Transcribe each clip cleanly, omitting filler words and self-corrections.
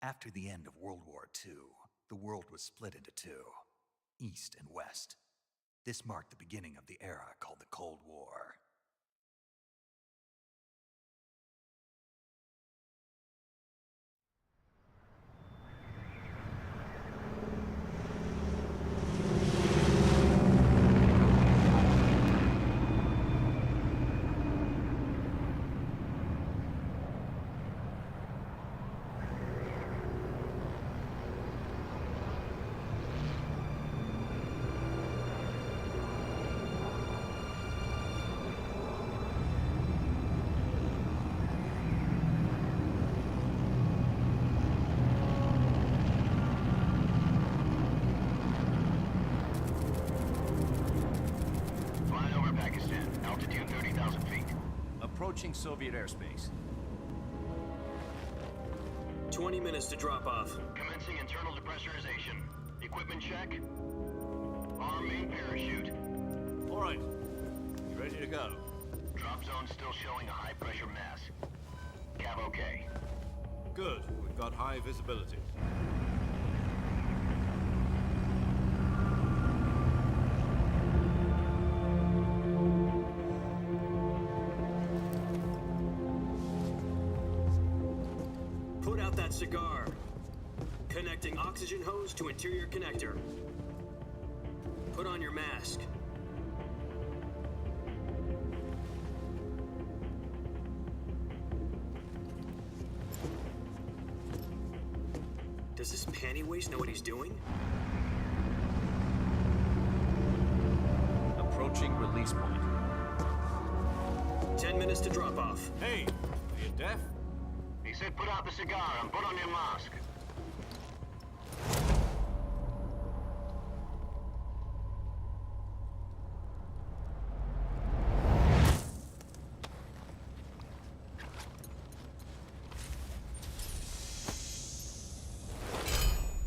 After the end of World War II, the world was split into two, East and West. This marked the beginning of the era called the Cold War. Approaching Soviet airspace. 20 minutes to drop off. Commencing internal depressurization. Equipment check. Arm main parachute. All right. You ready to go? Drop zone still showing a high pressure mass. Cav okay. Good. We've got high visibility. Put out that cigar. Connecting oxygen hose to interior connector. Put on your mask. Does this panty waste know what he's doing? Approaching release point. 10 minutes to drop off. Hey, are you deaf? He said put out the cigar and put on your mask.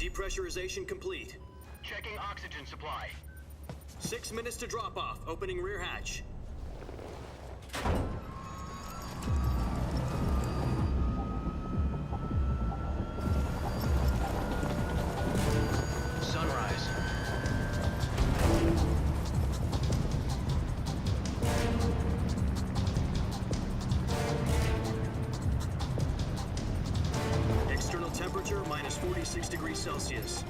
Depressurization complete. Checking oxygen supply. 6 minutes to drop off. Opening rear hatch. Sunrise. External temperature minus 46 degrees Celsius.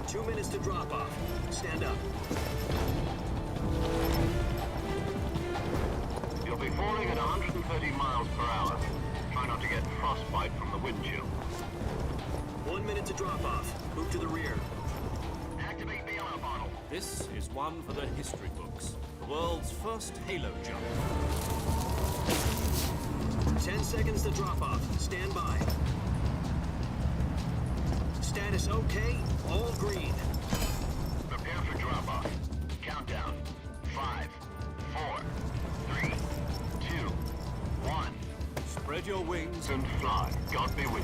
2 minutes to drop off. Stand up. You'll be falling at 130 miles per hour. Try not to get frostbite from the wind chill. 1 minute to drop off. Move to the rear. Activate the honor bottle. This is one for the history books. The world's first halo jump. 10 seconds to drop off. Stand by. Status okay. All green. Prepare for drop off. Countdown. 5, 4, 3, 2, 1. Spread your wings And fly. God be with you.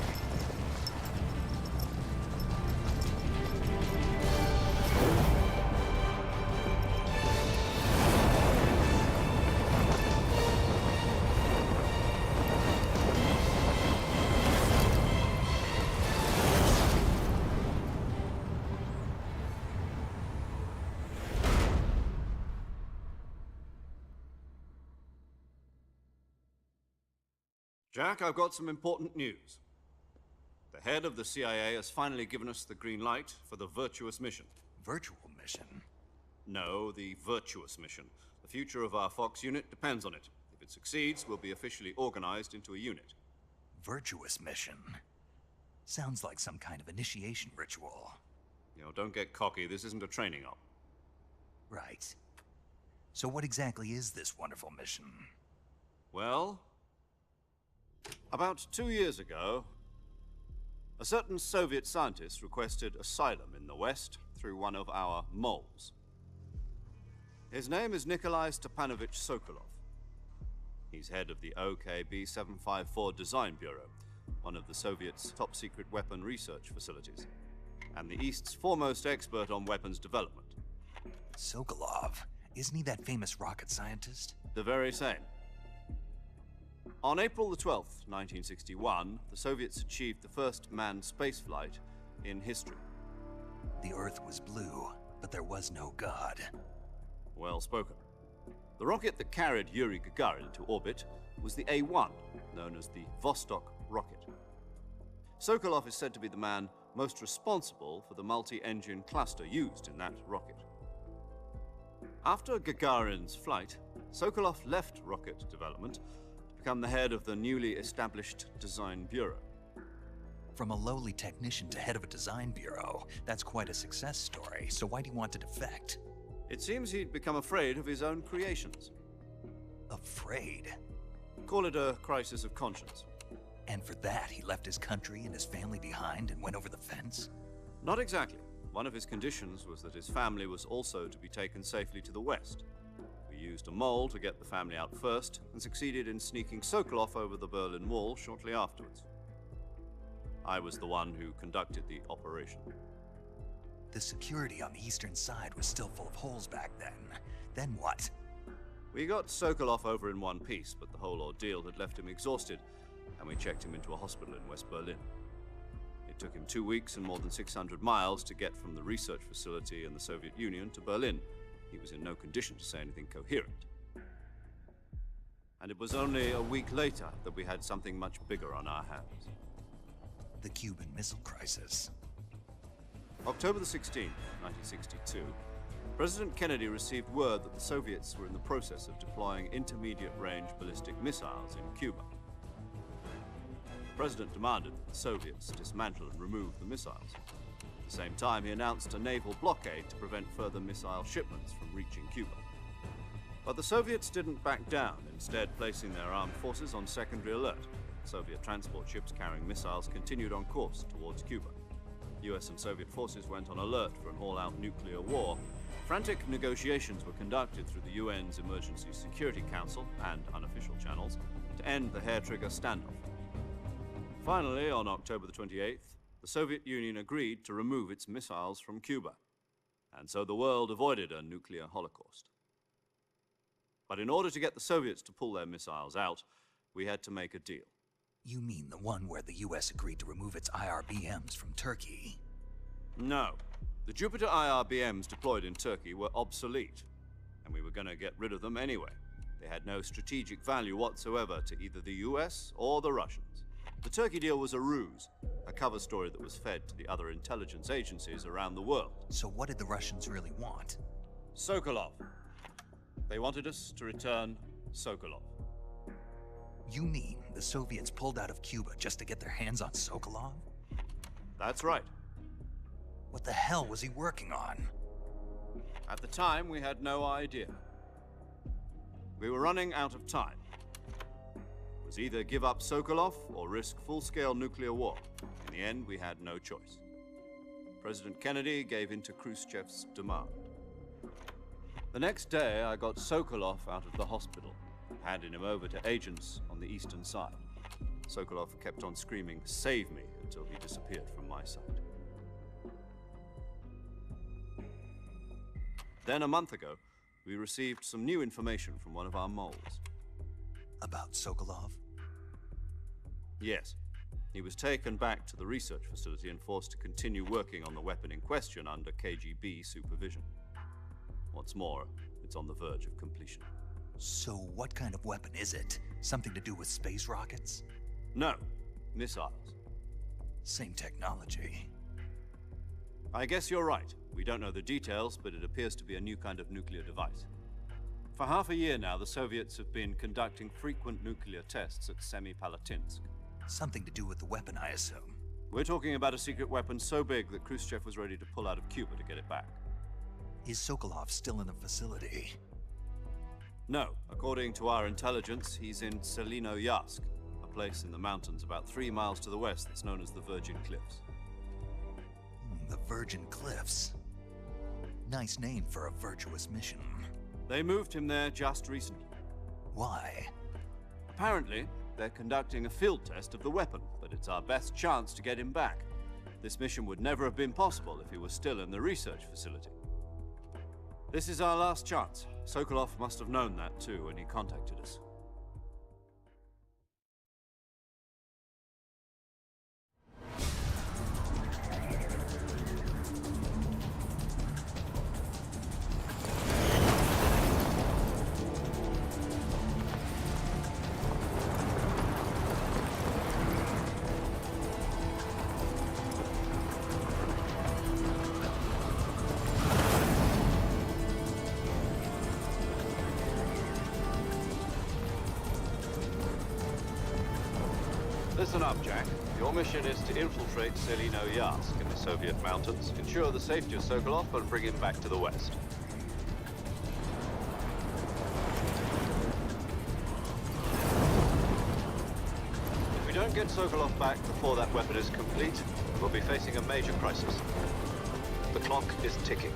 Jack, I've got some important news. The head of the CIA has finally given us the green light for the Virtuous mission. Virtual mission? No, the Virtuous mission. The future of our Fox unit depends on it. If it succeeds, we'll be officially organized into a unit. Virtuous mission? Sounds like some kind of initiation ritual. You know, don't get cocky. This isn't a training op. Right. So what exactly is this wonderful mission? Well, about 2 years ago, a certain Soviet scientist requested asylum in the West through one of our moles. His name is Nikolai Stepanovich Sokolov. He's head of the OKB-754 Design Bureau, one of the Soviets' top-secret weapon research facilities, and the East's foremost expert on weapons development. Sokolov? Isn't he that famous rocket scientist? The very same. On April the 12th, 1961, the Soviets achieved the first manned spaceflight in history. The Earth was blue, but there was no God. Well spoken. The rocket that carried Yuri Gagarin to orbit was the A-1, known as the Vostok rocket. Sokolov is said to be the man most responsible for the multi-engine cluster used in that rocket. After Gagarin's flight, Sokolov left rocket development to become the head of the newly established Design Bureau. From a lowly technician to head of a design bureau, that's quite a success story, so why'd he want to defect? It seems he'd become afraid of his own creations. Afraid? Call it a crisis of conscience. And for that, he left his country and his family behind and went over the fence? Not exactly. One of his conditions was that his family was also to be taken safely to the west. We used a mole to get the family out first and succeeded in sneaking Sokolov over the Berlin Wall shortly afterwards. I was the one who conducted the operation. The security on the eastern side was still full of holes back then. Then what? We got Sokolov over in one piece, but the whole ordeal had left him exhausted, and we checked him into a hospital in West Berlin. It took him 2 weeks and more than 600 miles to get from the research facility in the Soviet Union to Berlin. He was in no condition to say anything coherent. And it was only a week later that we had something much bigger on our hands. The Cuban Missile Crisis. October the 16th, 1962, President Kennedy received word that the Soviets were in the process of deploying intermediate-range ballistic missiles in Cuba. The President demanded that the Soviets dismantle and remove the missiles. At the same time, he announced a naval blockade to prevent further missile shipments from reaching Cuba. But the Soviets didn't back down, instead placing their armed forces on secondary alert. Soviet transport ships carrying missiles continued on course towards Cuba. US and Soviet forces went on alert for an all-out nuclear war. Frantic negotiations were conducted through the UN's Emergency Security Council and unofficial channels to end the hair-trigger standoff. Finally, on October the 28th, the Soviet Union agreed to remove its missiles from Cuba, and so the world avoided a nuclear holocaust. But in order to get the Soviets to pull their missiles out, we had to make a deal. You mean the one where the US agreed to remove its IRBMs from Turkey? No. The Jupiter IRBMs deployed in Turkey were obsolete, and we were going to get rid of them anyway. They had no strategic value whatsoever to either the US or the Russians. The Turkey deal was a ruse, a cover story that was fed to the other intelligence agencies around the world. So what did the Russians really want? Sokolov. They wanted us to return Sokolov. You mean the Soviets pulled out of Cuba just to get their hands on Sokolov? That's right. What the hell was he working on? At the time, we had no idea. We were running out of time. It was either give up Sokolov or risk full-scale nuclear war. In the end, we had no choice. President Kennedy gave in to Khrushchev's demand. The next day, I got Sokolov out of the hospital, handing him over to agents on the eastern side. Sokolov kept on screaming, "Save me," until he disappeared from my sight. Then, a month ago, we received some new information from one of our moles. About Sokolov? Yes. He was taken back to the research facility and forced to continue working on the weapon in question under KGB supervision. What's more, it's on the verge of completion. So what kind of weapon is it? Something to do with space rockets? No, missiles. Same technology. I guess you're right. We don't know the details, but it appears to be a new kind of nuclear device. For half a year now, the Soviets have been conducting frequent nuclear tests at Semipalatinsk. Something to do with the weapon, I assume. We're talking about a secret weapon so big that Khrushchev was ready to pull out of Cuba to get it back. Is Sokolov still in the facility? No. According to our intelligence, he's in Selinoyarsk, a place in the mountains about 3 miles to the west that's known as the Virgin Cliffs. The Virgin Cliffs. Nice name for a virtuous mission. They moved him there just recently. Why? Apparently, they're conducting a field test of the weapon, but it's our best chance to get him back. This mission would never have been possible if he was still in the research facility. This is our last chance. Sokolov must have known that too when he contacted us. Listen up, Jack. Your mission is to infiltrate Selino Yask in the Soviet mountains, ensure the safety of Sokolov, and bring him back to the West. If we don't get Sokolov back before that weapon is complete, we'll be facing a major crisis. The clock is ticking.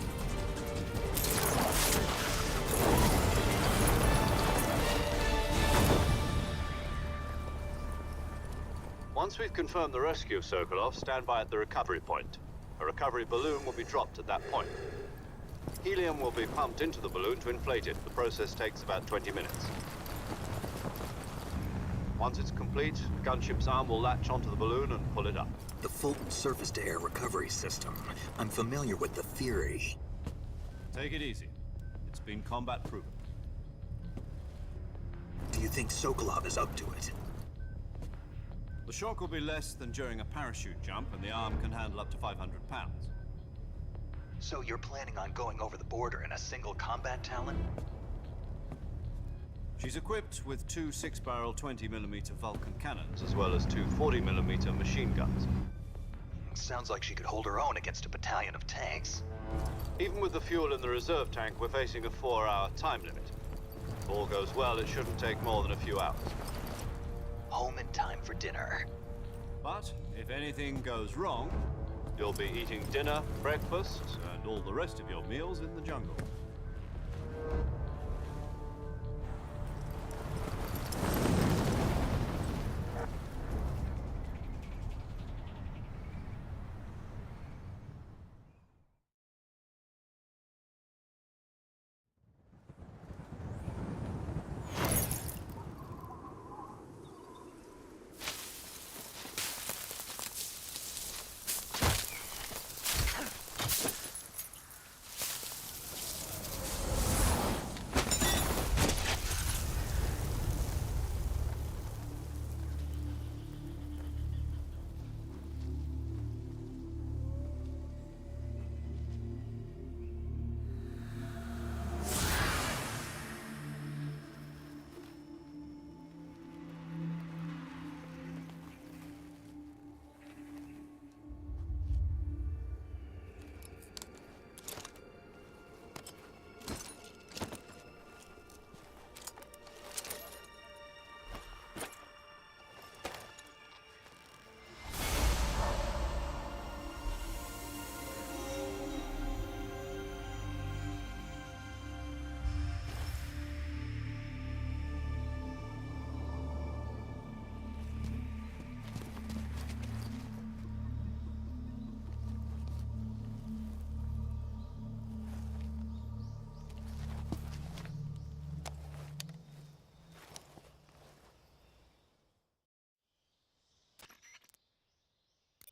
Once we've confirmed the rescue of Sokolov, stand by at the recovery point. A recovery balloon will be dropped at that point. Helium will be pumped into the balloon to inflate it. The process takes about 20 minutes. Once it's complete, the gunship's arm will latch onto the balloon and pull it up. The Fulton surface-to-air recovery system. I'm familiar with the theory. Take it easy. It's been combat proven. Do you think Sokolov is up to it? The shock will be less than during a parachute jump, and the arm can handle up to 500 pounds. So you're planning on going over the border in a single combat Talon? She's equipped with two 6-barrel 20mm Vulcan cannons, as well as two 40mm machine guns. Sounds like she could hold her own against a battalion of tanks. Even with the fuel in the reserve tank, we're facing a 4-hour time limit. If all goes well, it shouldn't take more than a few hours. Home in time for dinner. But if anything goes wrong, you'll be eating dinner, breakfast, and all the rest of your meals in the jungle.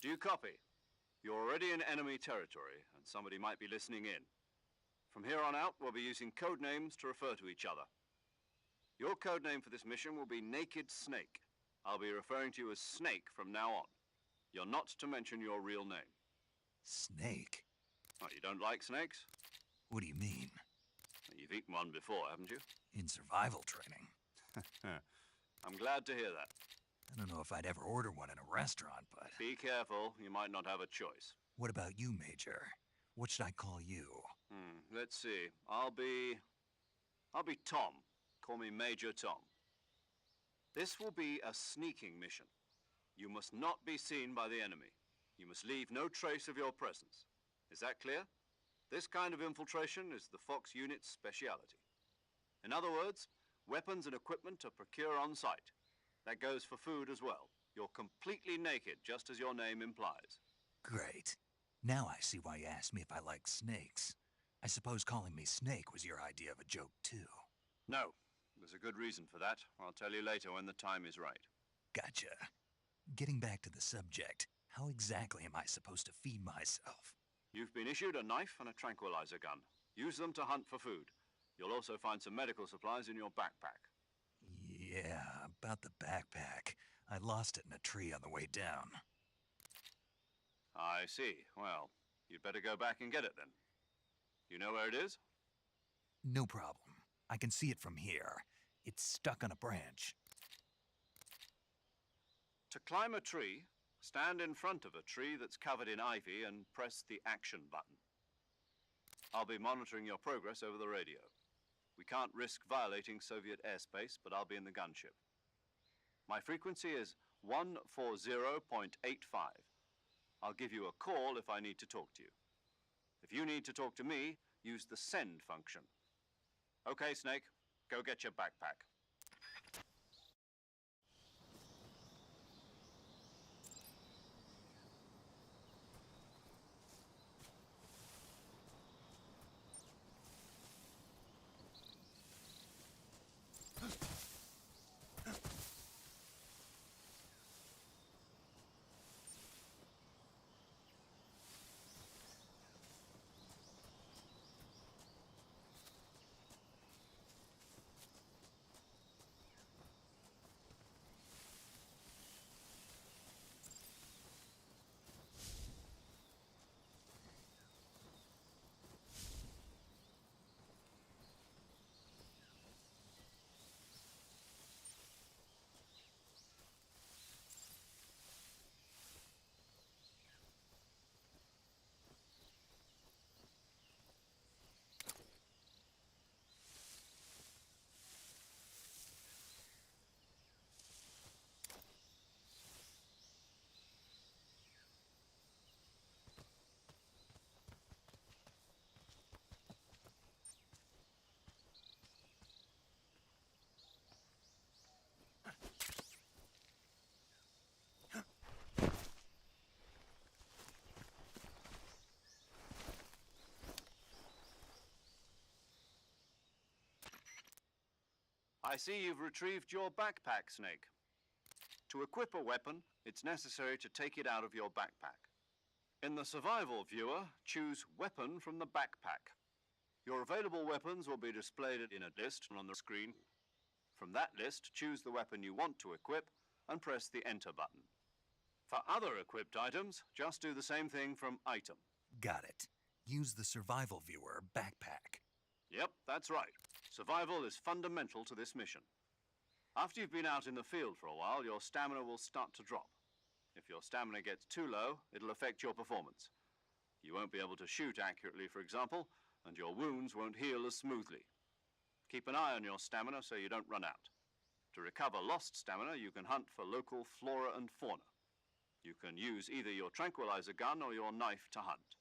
Do you copy? You're already in enemy territory, and somebody might be listening in. From here on out, we'll be using code names to refer to each other. Your code name for this mission will be Naked Snake. I'll be referring to you as Snake from now on. You're not to mention your real name. Snake? Oh, you don't like snakes? What do you mean? You've eaten one before, haven't you? In survival training? I'm glad to hear that. I don't know if I'd ever order one in a restaurant, but... Be careful, you might not have a choice. What about you, Major? What should I call you? Let's see. I'll be Tom. Call me Major Tom. This will be a sneaking mission. You must not be seen by the enemy. You must leave no trace of your presence. Is that clear? This kind of infiltration is the Fox unit's speciality. In other words, weapons and equipment are procured on site. That goes for food as well. You're completely naked, just as your name implies. Great. Now I see why you asked me if I like snakes. I suppose calling me Snake was your idea of a joke, too. No. There's a good reason for that. I'll tell you later when the time is right. Gotcha. Getting back to the subject, how exactly am I supposed to feed myself? You've been issued a knife and a tranquilizer gun. Use them to hunt for food. You'll also find some medical supplies in your backpack. Yeah, about the backpack. I lost it in a tree on the way down. I see. Well, you'd better go back and get it then. You know where it is? No problem. I can see it from here. It's stuck on a branch. To climb a tree, stand in front of a tree that's covered in ivy and press the action button. I'll be monitoring your progress over the radio. We can't risk violating Soviet airspace, but I'll be in the gunship. My frequency is 140.85. I'll give you a call if I need to talk to you. If you need to talk to me, use the send function. Okay, Snake, go get your backpack. I see you've retrieved your backpack, Snake. To equip a weapon, it's necessary to take it out of your backpack. In the survival viewer, choose Weapon from the backpack. Your available weapons will be displayed in a list on the screen. From that list, choose the weapon you want to equip and press the Enter button. For other equipped items, just do the same thing from Item. Got it. Use the survival viewer backpack. Yep, that's right. Survival is fundamental to this mission. After you've been out in the field for a while, your stamina will start to drop. If your stamina gets too low, it'll affect your performance. You won't be able to shoot accurately, for example, and your wounds won't heal as smoothly. Keep an eye on your stamina so you don't run out. To recover lost stamina, you can hunt for local flora and fauna. You can use either your tranquilizer gun or your knife to hunt.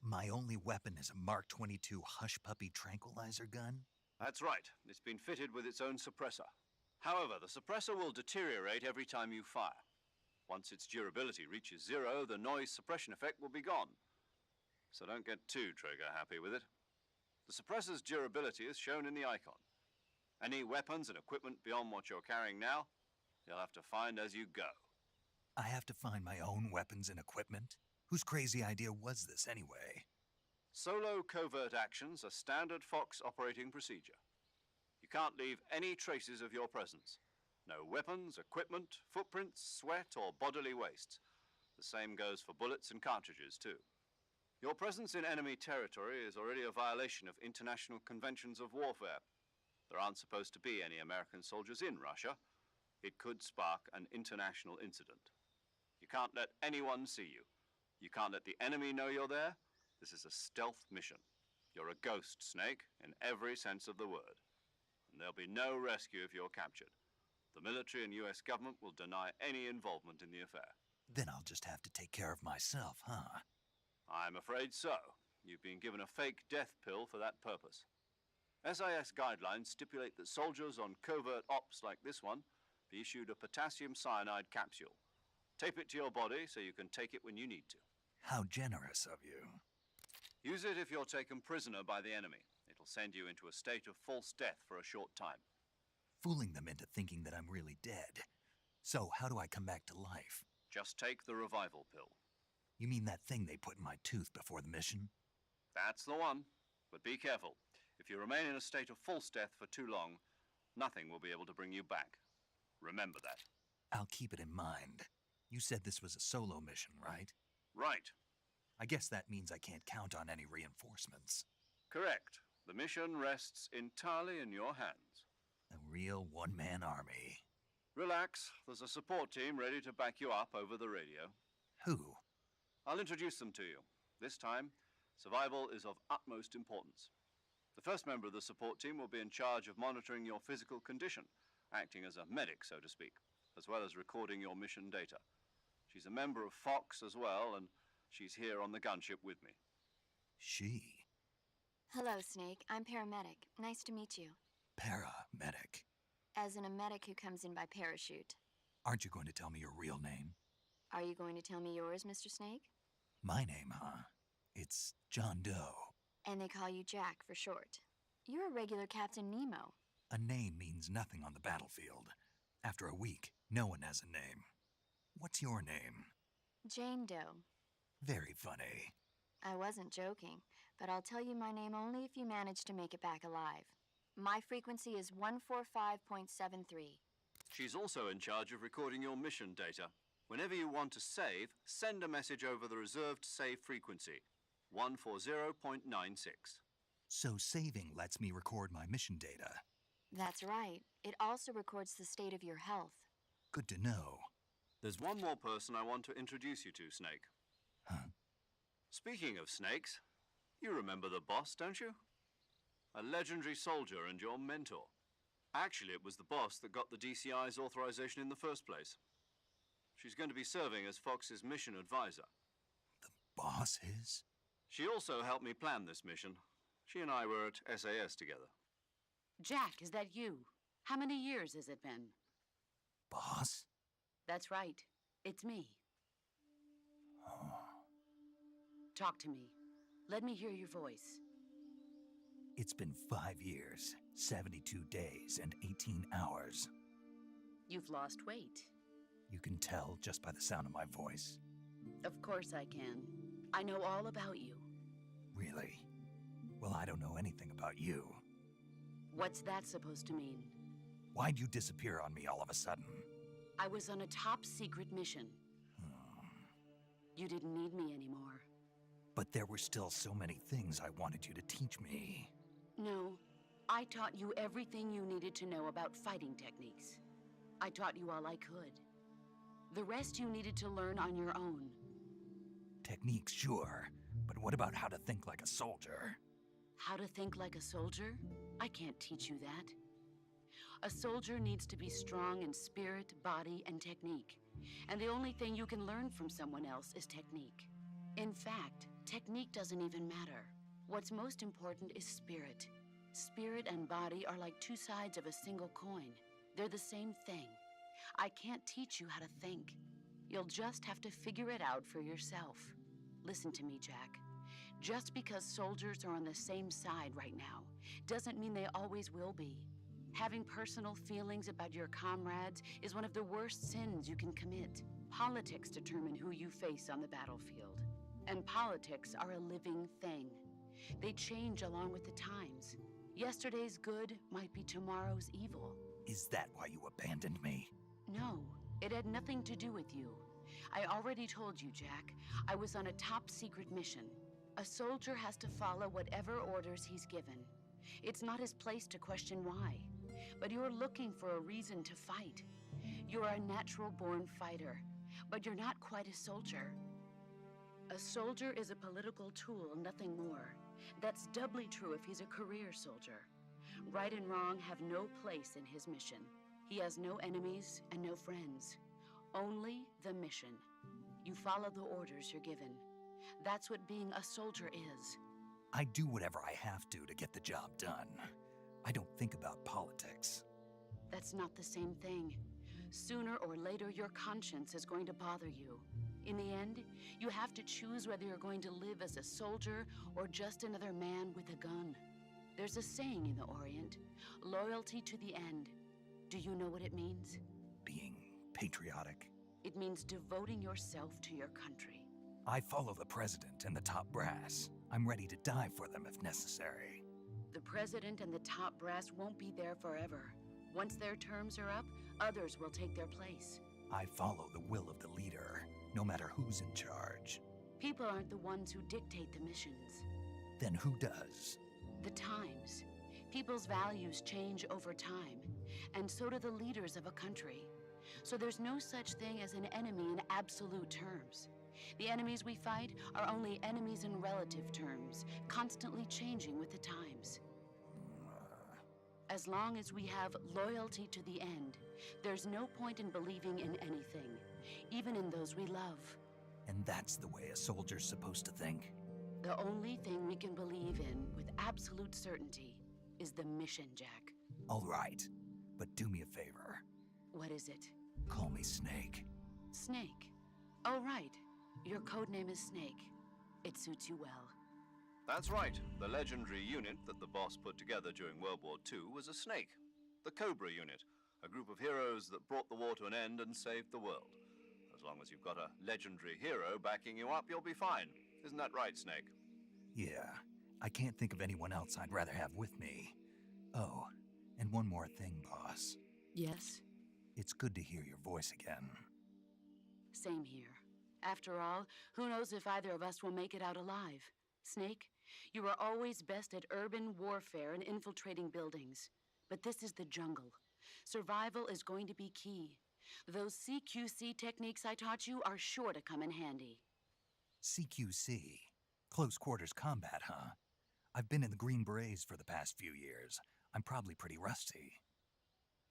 My only weapon is a Mark 22 Hush Puppy tranquilizer gun? That's right. It's been fitted with its own suppressor. However, the suppressor will deteriorate every time you fire. Once its durability reaches zero, the noise suppression effect will be gone. So don't get too trigger happy with it. The suppressor's durability is shown in the icon. Any weapons and equipment beyond what you're carrying now, you'll have to find as you go. I have to find my own weapons and equipment? Whose crazy idea was this anyway? Solo covert actions are standard Fox operating procedure. You can't leave any traces of your presence. No weapons, equipment, footprints, sweat, or bodily wastes. The same goes for bullets and cartridges, too. Your presence in enemy territory is already a violation of international conventions of warfare. There aren't supposed to be any American soldiers in Russia. It could spark an international incident. You can't let anyone see you. You can't let the enemy know you're there. This is a stealth mission. You're a ghost, Snake, in every sense of the word. And there'll be no rescue if you're captured. The military and US government will deny any involvement in the affair. Then I'll just have to take care of myself, huh? I'm afraid so. You've been given a fake death pill for that purpose. SIS guidelines stipulate that soldiers on covert ops like this one be issued a potassium cyanide capsule. Tape it to your body so you can take it when you need to. How generous of you. Use it if you're taken prisoner by the enemy. It'll send you into a state of false death for a short time. Fooling them into thinking that I'm really dead. So, how do I come back to life? Just take the revival pill. You mean that thing they put in my tooth before the mission? That's the one. But be careful. If you remain in a state of false death for too long, nothing will be able to bring you back. Remember that. I'll keep it in mind. You said this was a solo mission, right? Right. I guess that means I can't count on any reinforcements. Correct. The mission rests entirely in your hands. A real one-man army. Relax. There's a support team ready to back you up over the radio. Who? I'll introduce them to you. This time, survival is of utmost importance. The first member of the support team will be in charge of monitoring your physical condition, acting as a medic, so to speak, as well as recording your mission data. She's a member of Fox as well, and she's here on the gunship with me. She. Hello, Snake. I'm paramedic. Nice to meet you. Paramedic. As in a medic who comes in by parachute. Aren't you going to tell me your real name? Are you going to tell me yours, Mr. Snake? My name, huh? It's John Doe. And they call you Jack for short. You're a regular Captain Nemo. A name means nothing on the battlefield. After a week, no one has a name. What's your name? Jane Doe. Very funny. I wasn't joking, but I'll tell you my name only if you manage to make it back alive. My frequency is 145.73. She's also in charge of recording your mission data. Whenever you want to save, send a message over the reserved save frequency, 140.96. So saving lets me record my mission data. That's right. It also records the state of your health. Good to know. There's one more person I want to introduce you to, Snake. Huh? Speaking of snakes, you remember the boss, don't you? A legendary soldier and your mentor. Actually, it was the boss that got the DCI's authorization in the first place. She's going to be serving as Fox's mission advisor. The boss is? She also helped me plan this mission. She and I were at SAS together. Jack, is that you? How many years has it been? Boss? That's right. It's me. Talk to me. Let me hear your voice. It's been 5 years, 72 days, and 18 hours. You've lost weight. You can tell just by the sound of my voice. Of course I can. I know all about you. Really? Well, I don't know anything about you. What's that supposed to mean? Why'd you disappear on me all of a sudden? I was on a top secret mission. You didn't need me anymore. But there were still so many things I wanted you to teach me. No, I taught you everything you needed to know about fighting techniques. I taught you all I could. The rest you needed to learn on your own. Techniques, sure. But what about how to think like a soldier? How to think like a soldier? I can't teach you that. A soldier needs to be strong in spirit, body, and technique. And the only thing you can learn from someone else is technique. In fact, technique doesn't even matter. What's most important is spirit. Spirit and body are like two sides of a single coin. They're the same thing. I can't teach you how to think. You'll just have to figure it out for yourself. Listen to me, Jack. Just because soldiers are on the same side right now doesn't mean they always will be. Having personal feelings about your comrades is one of the worst sins you can commit. Politics determine who you face on the battlefield. And politics are a living thing. They change along with the times. Yesterday's good might be tomorrow's evil. Is that why you abandoned me? No, it had nothing to do with you. I already told you, Jack. I was on a top secret mission. A soldier has to follow whatever orders he's given. It's not his place to question why. But you're looking for a reason to fight. You're a natural-born fighter, but you're not quite a soldier. A soldier is a political tool, nothing more. That's doubly true if he's a career soldier. Right and wrong have no place in his mission. He has no enemies and no friends. Only the mission. You follow the orders you're given. That's what being a soldier is. I do whatever I have to get the job done. I don't think about politics. That's not the same thing. Sooner or later, your conscience is going to bother you. In the end, you have to choose whether you're going to live as a soldier or just another man with a gun. There's a saying in the Orient, loyalty to the end. Do you know what it means? Being patriotic. It means devoting yourself to your country. I follow the president and the top brass. I'm ready to die for them if necessary. The president and the top brass won't be there forever. Once their terms are up, others will take their place. I follow the will of the leader, no matter who's in charge. People aren't the ones who dictate the missions. Then who does? The times. People's values change over time, and so do the leaders of a country. So there's no such thing as an enemy in absolute terms. The enemies we fight are only enemies in relative terms, constantly changing with the times. As long as we have loyalty to the end, there's no point in believing in anything, even in those we love. And that's the way a soldier's supposed to think? The only thing we can believe in with absolute certainty is the mission, Jack. All right, but do me a favor. What is it? Call me Snake. Snake. Oh, right. Your code name is Snake. It suits you well. That's right. The legendary unit that the boss put together during World War II was a snake. The Cobra unit, a group of heroes that brought the war to an end and saved the world. As long as you've got a legendary hero backing you up, you'll be fine. Isn't that right, Snake? Yeah, I can't think of anyone else I'd rather have with me. Oh, and one more thing, boss. Yes? It's good to hear your voice again. Same here. After all, who knows if either of us will make it out alive? Snake, you are always best at urban warfare and infiltrating buildings. But this is the jungle. Survival is going to be key. Those CQC techniques I taught you are sure to come in handy. CQC? Close quarters combat, huh? I've been in the Green Berets for the past few years. I'm probably pretty rusty.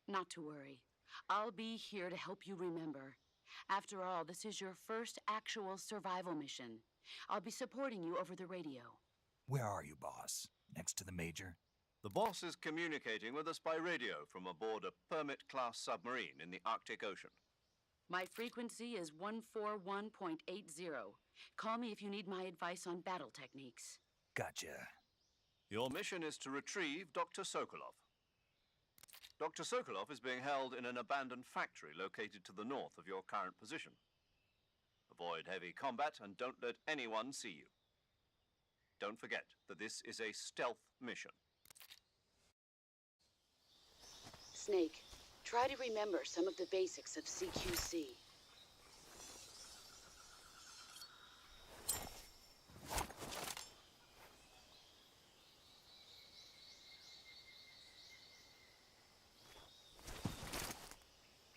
Not to worry. I'll be here to help you remember. After all, this is your first actual survival mission. I'll be supporting you over the radio. Where are you, boss? Next to the Major? The boss is communicating with us by radio from aboard a Permit-class submarine in the Arctic Ocean. My frequency is 141.80. Call me if you need my advice on battle techniques. Gotcha. Your mission is to retrieve Dr. Sokolov. Dr. Sokolov is being held in an abandoned factory located to the north of your current position. Avoid heavy combat and don't let anyone see you. Don't forget that this is a stealth mission. Snake, try to remember some of the basics of CQC.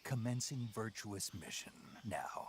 Commencing virtuous mission now.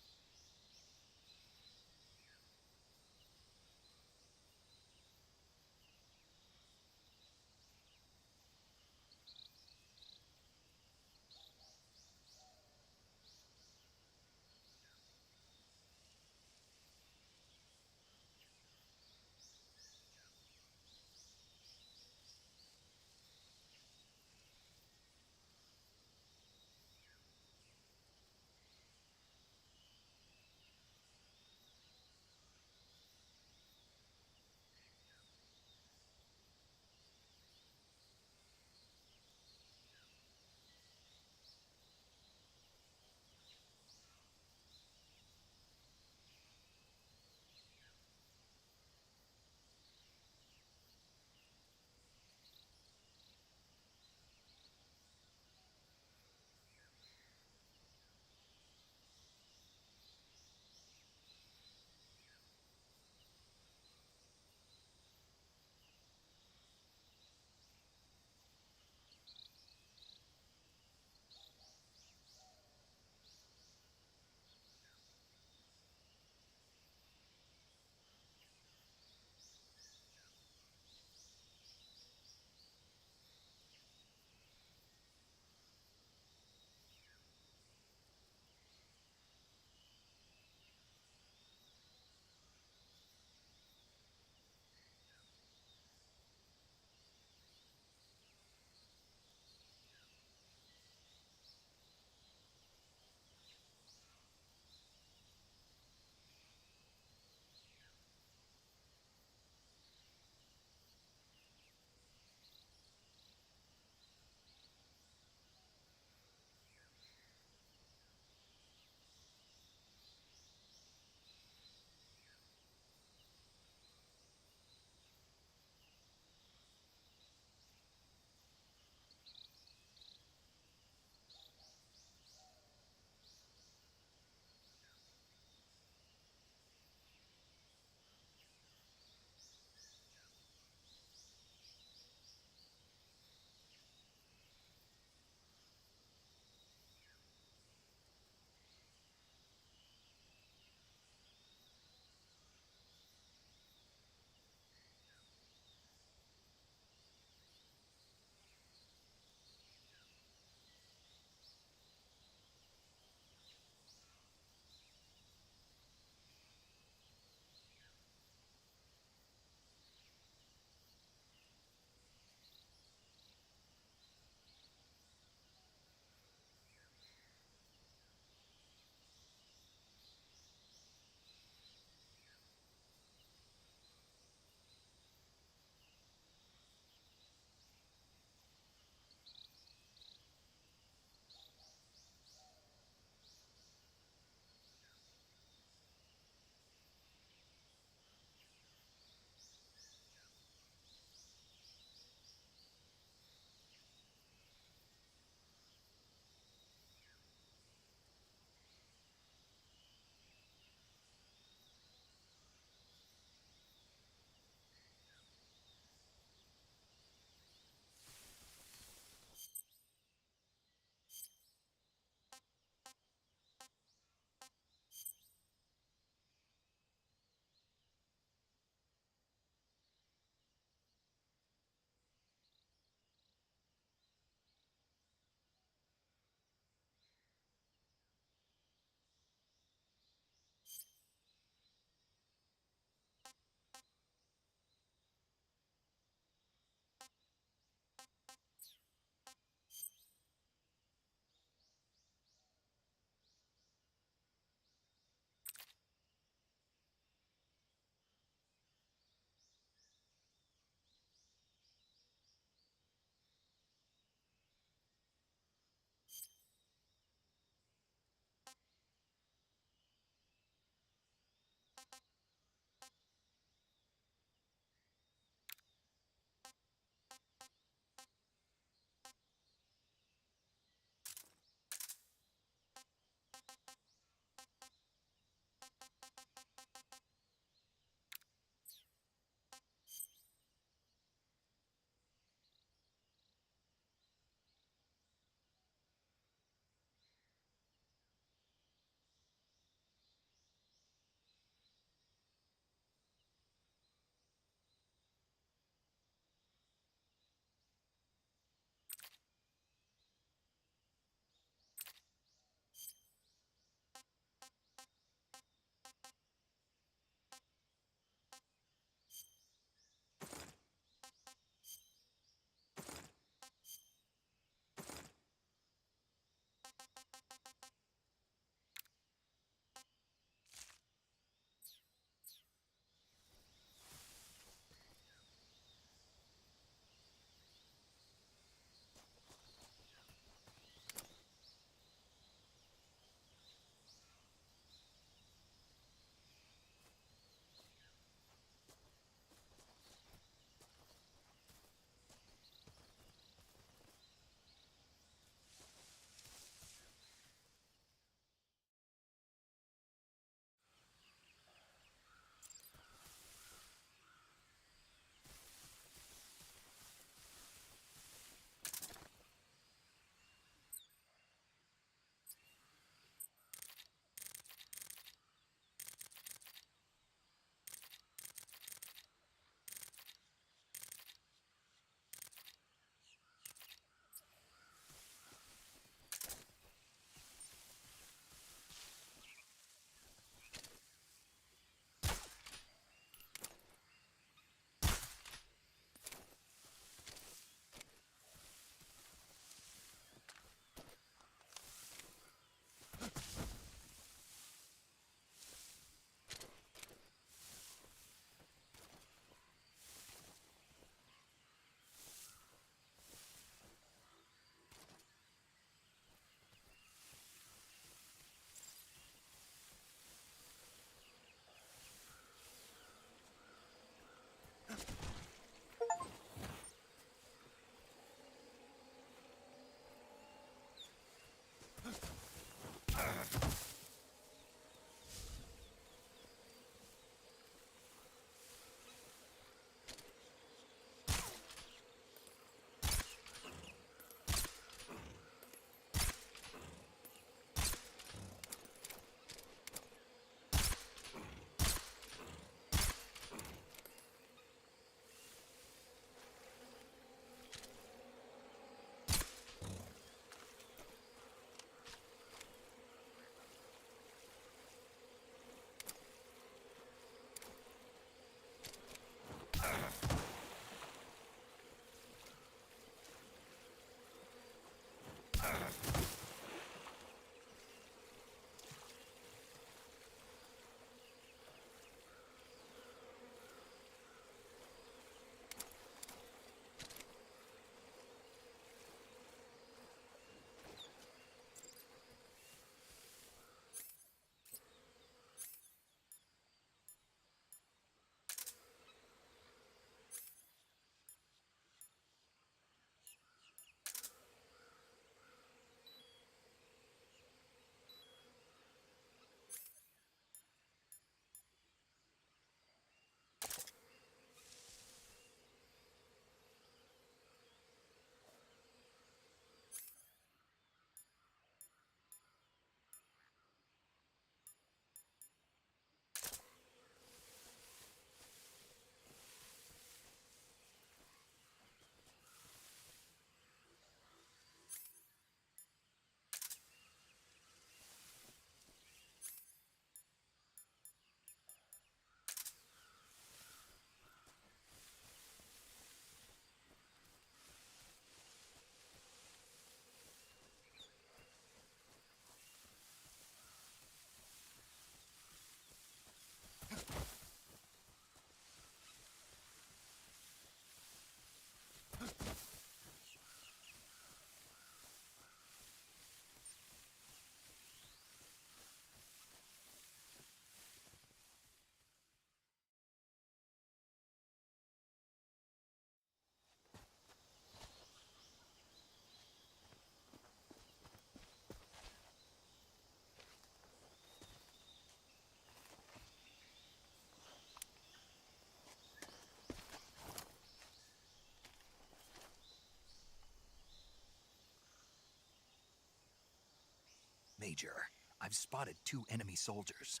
Major, I've spotted 2 enemy soldiers.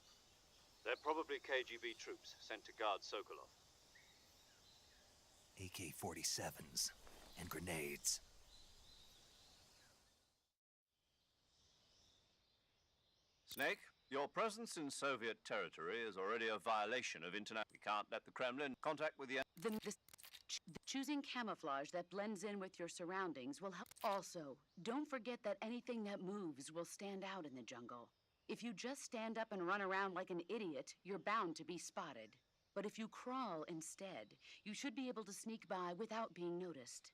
They're probably KGB troops sent to guard Sokolov. AK-47s and grenades. Snake, your presence in Soviet territory is already a violation of international... We can't let the Kremlin contact with the... Choosing camouflage that blends in with your surroundings will help. Also, don't forget that anything that moves will stand out in the jungle. If you just stand up and run around like an idiot, you're bound to be spotted. But if you crawl instead, you should be able to sneak by without being noticed.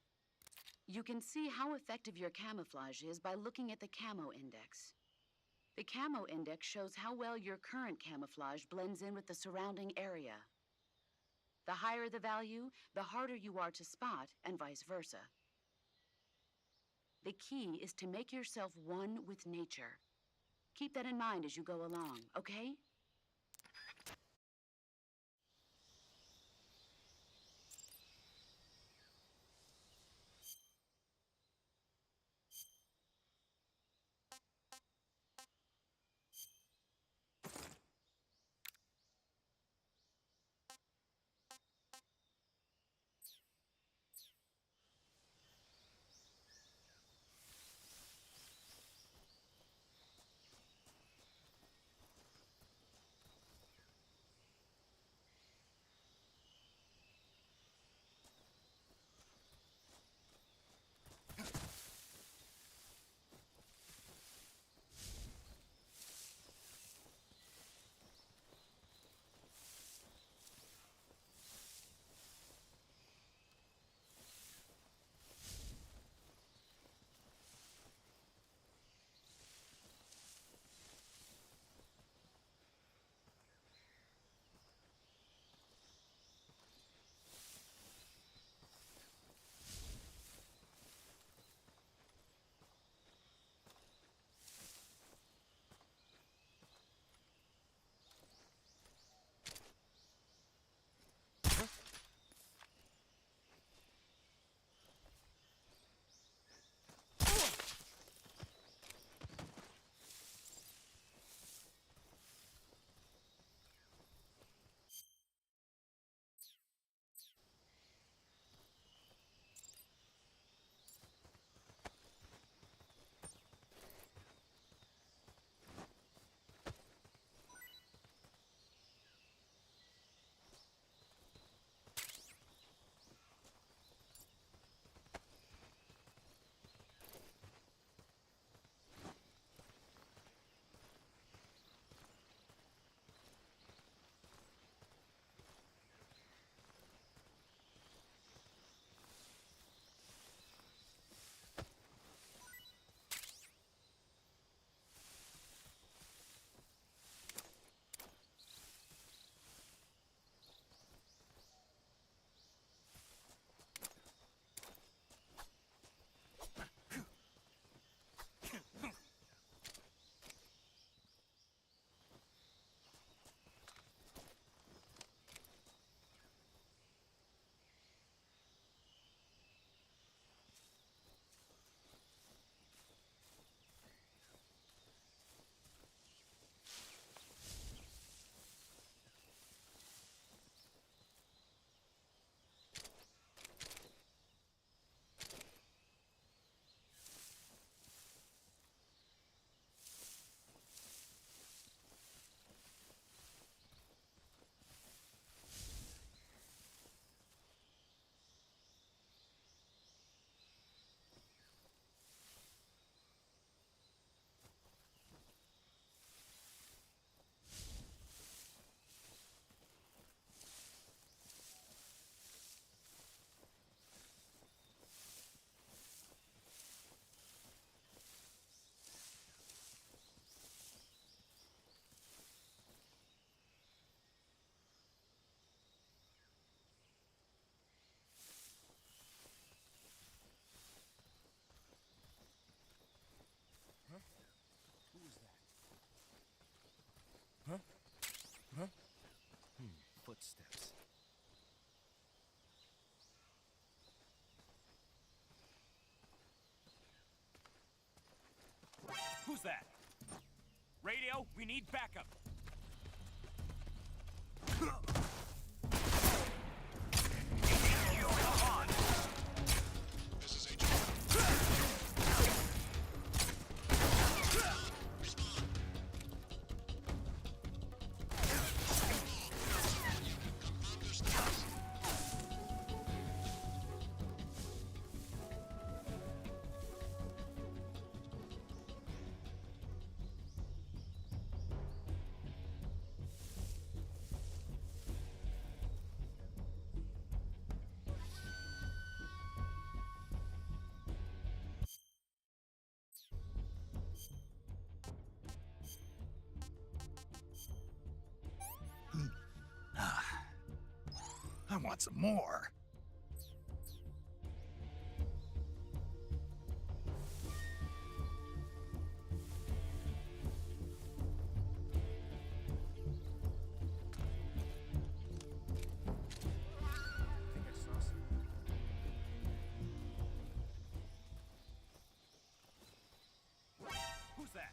You can see how effective your camouflage is by looking at the camo index. The camo index shows how well your current camouflage blends in with the surrounding area. The higher the value, the harder you are to spot, and vice versa. The key is to make yourself one with nature. Keep that in mind as you go along, okay? Radio, we need backup. I want some more. Who's that?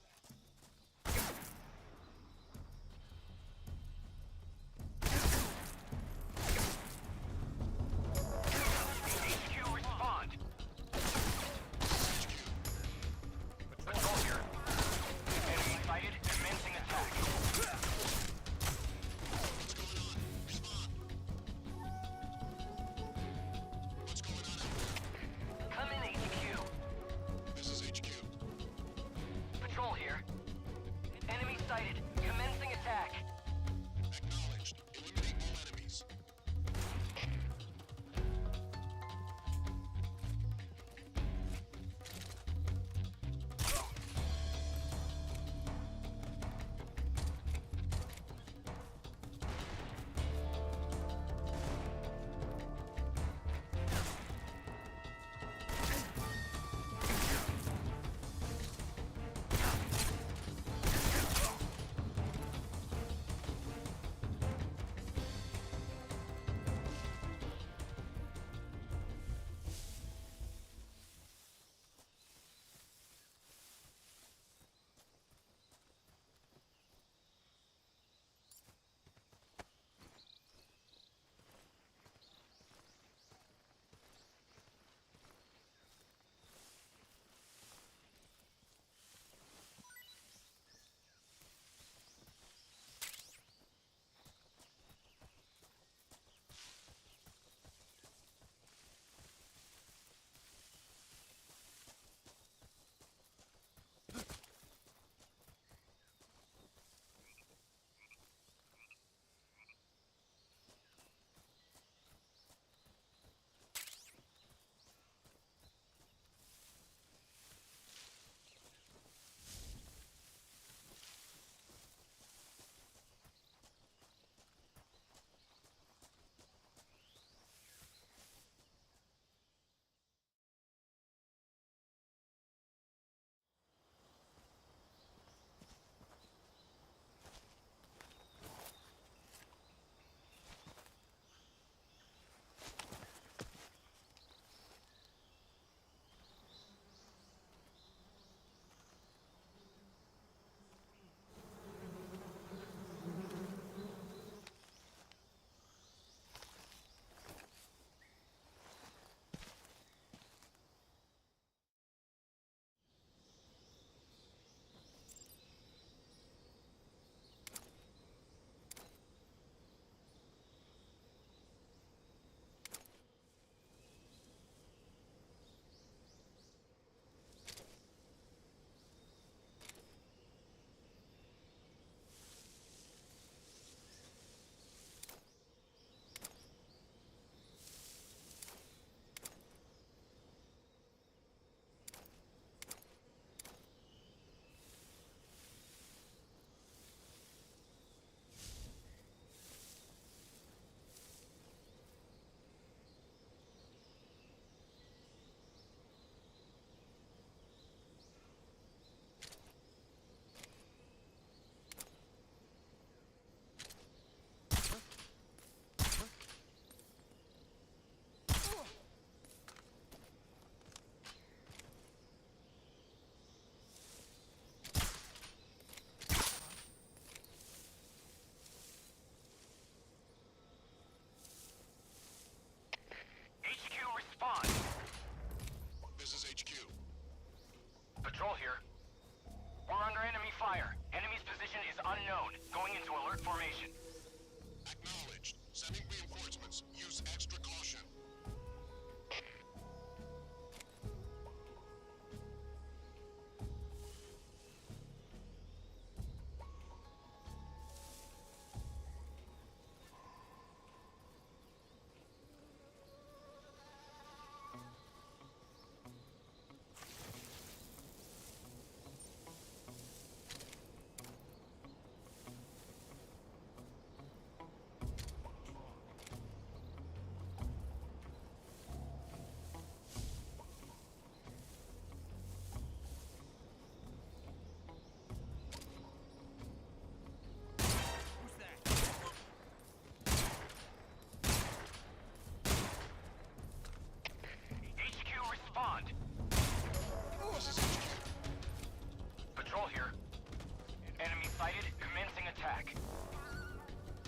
sighted. Commencing attack.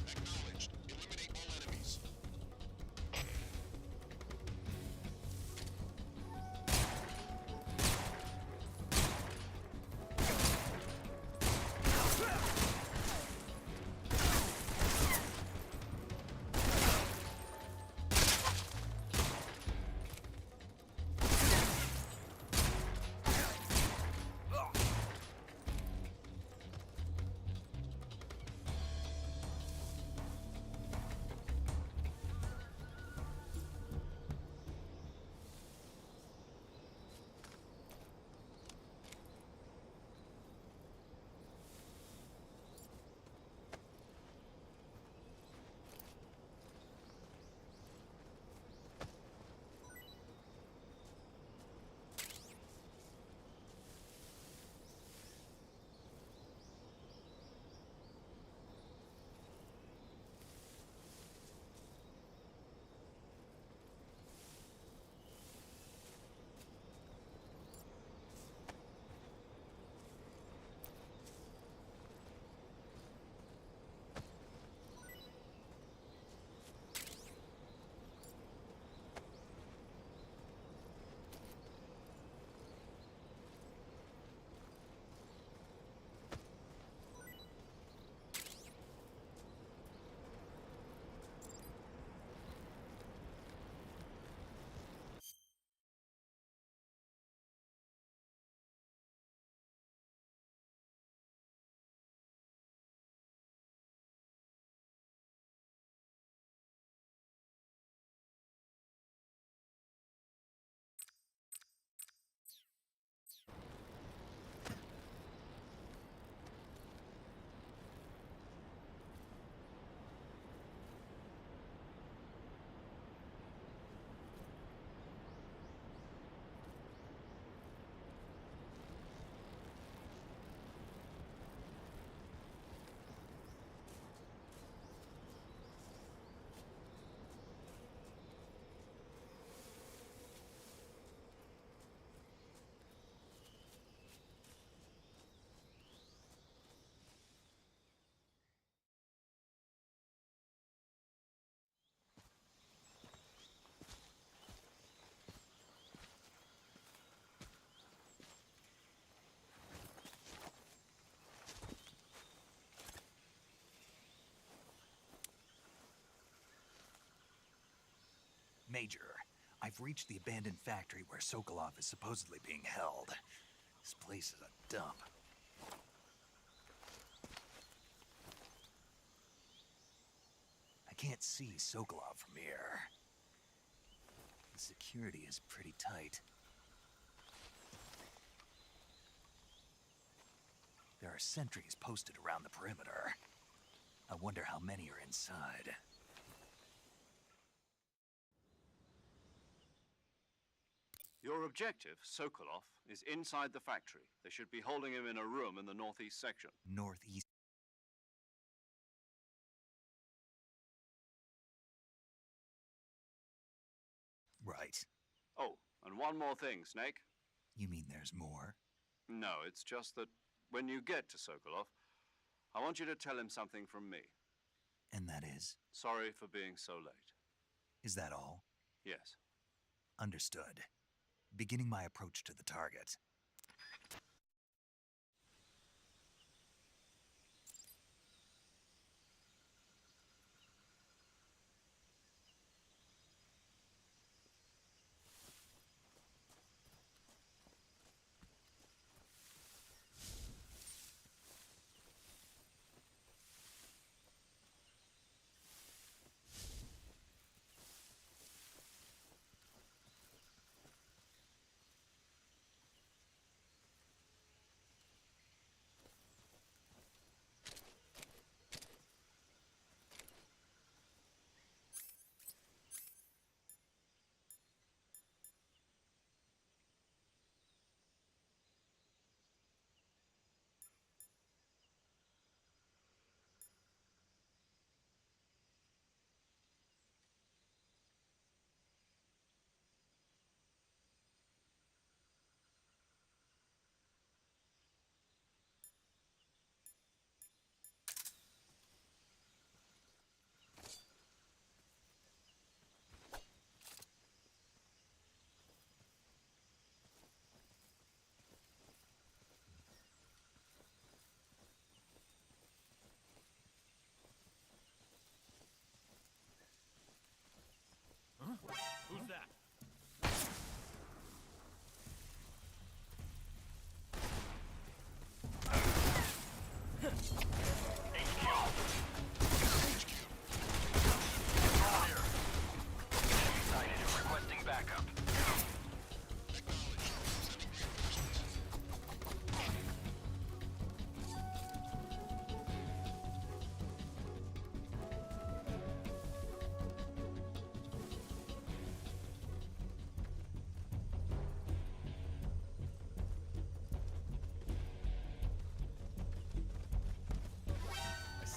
Acknowledged. Eliminate all enemies. Major, I've reached the abandoned factory where Sokolov is supposedly being held. This place is a dump. I can't see Sokolov from here. The security is pretty tight. There are sentries posted around the perimeter. I wonder how many are inside. Your objective, Sokolov, is inside the factory. They should be holding him in a room in the northeast section. Northeast. Right. Oh, and one more thing, Snake. You mean there's more? No, it's just that when you get to Sokolov, I want you to tell him something from me. And that is? Sorry for being so late. Is that all? Yes. Understood. Beginning my approach to the target.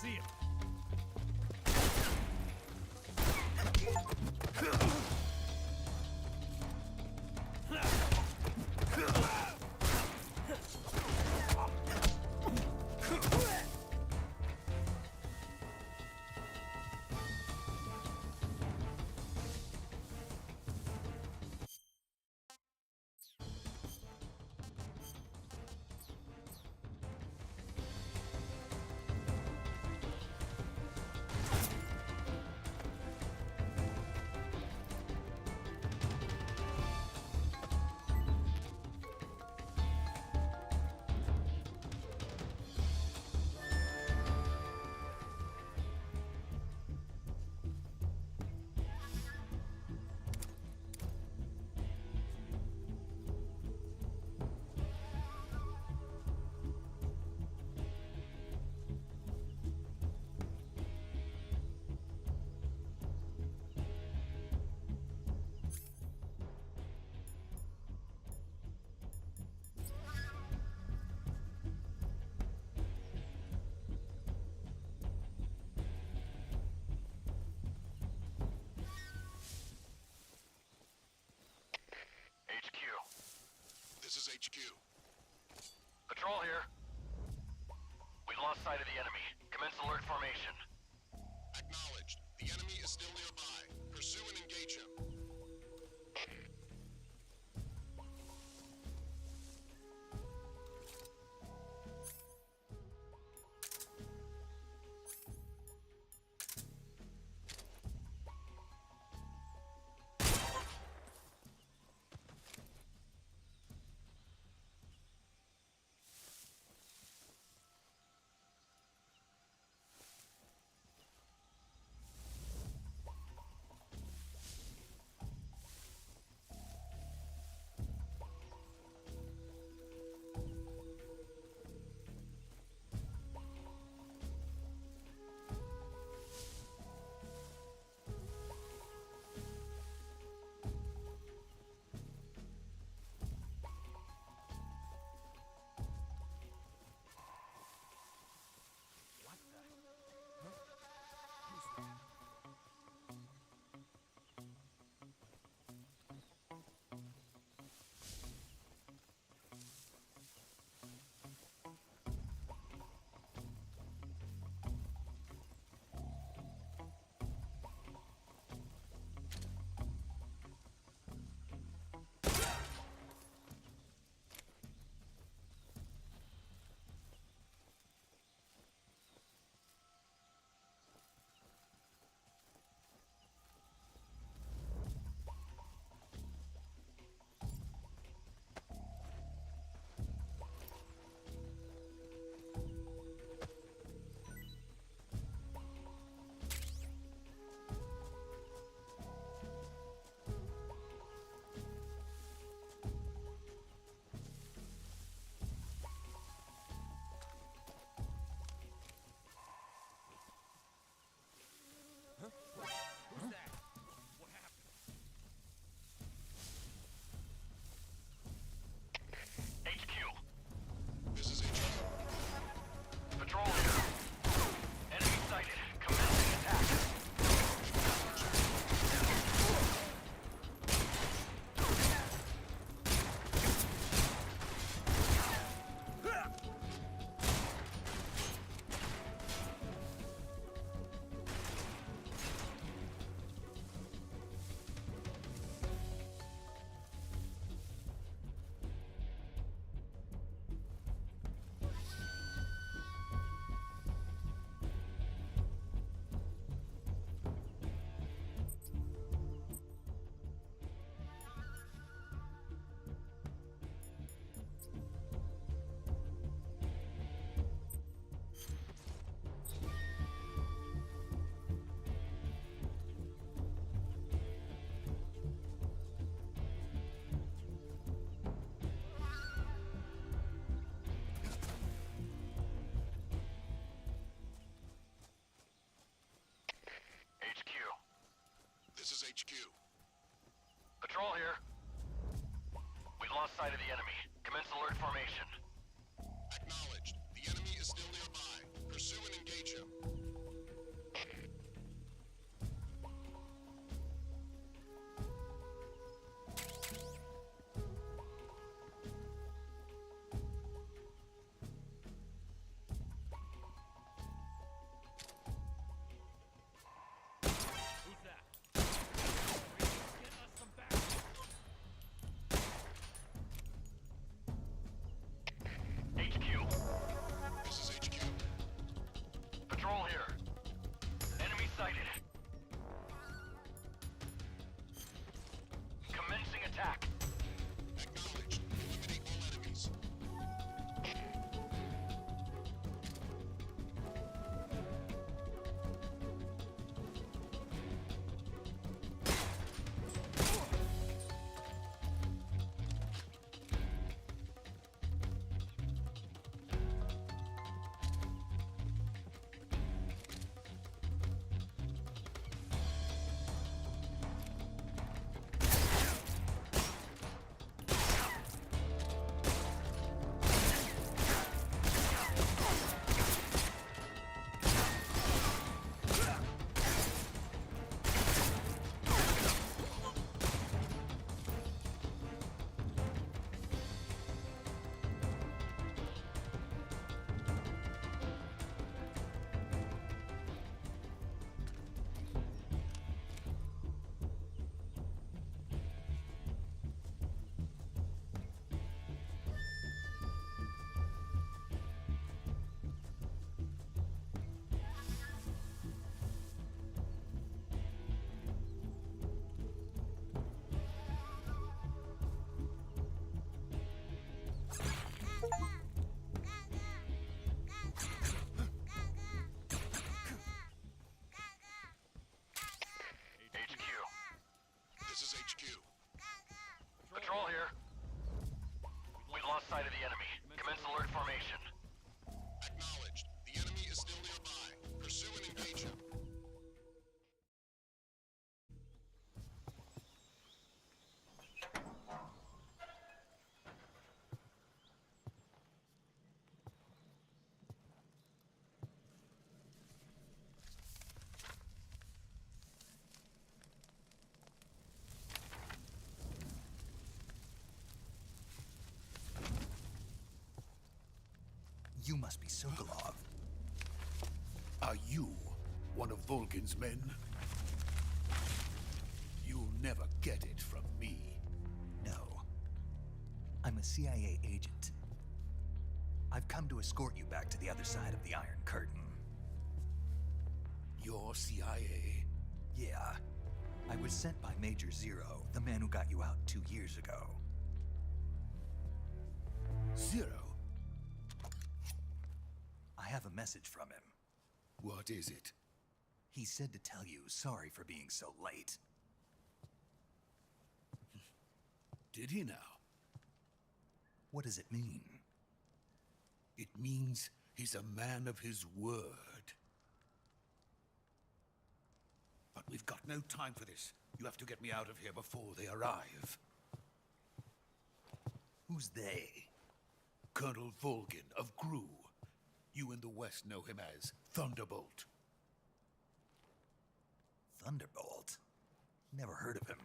see him. HQ. This is HQ. Patrol here. We've lost sight of the enemy. Commence alert formation. Acknowledged. The enemy is still nearby. Pursue and engage him. Who's that? What happened? HQ. This is HQ. Patrol here. Enemy sighted. Commencing attack. HQ. Patrol here. We've lost sight of the enemy. Commence alert formation. Acknowledged. The enemy is still nearby. Pursue and engage him. You must be Sokolov. Are you one of Volgin's men? You'll never get it from me. No. I'm a CIA agent. I've come to escort you back to the other side of the Iron Curtain. You're CIA? Yeah. I was sent by Major Zero, the man who got you out 2 years ago. Zero? I have a message from him. What is it? He said to tell you sorry for being so late. Did he now? What does it mean? It means he's a man of his word. But we've got no time for this. You have to get me out of here before they arrive. Who's they? Colonel Volgin of GRU. You in the West know him as Thunderbolt. Thunderbolt? Never heard of him.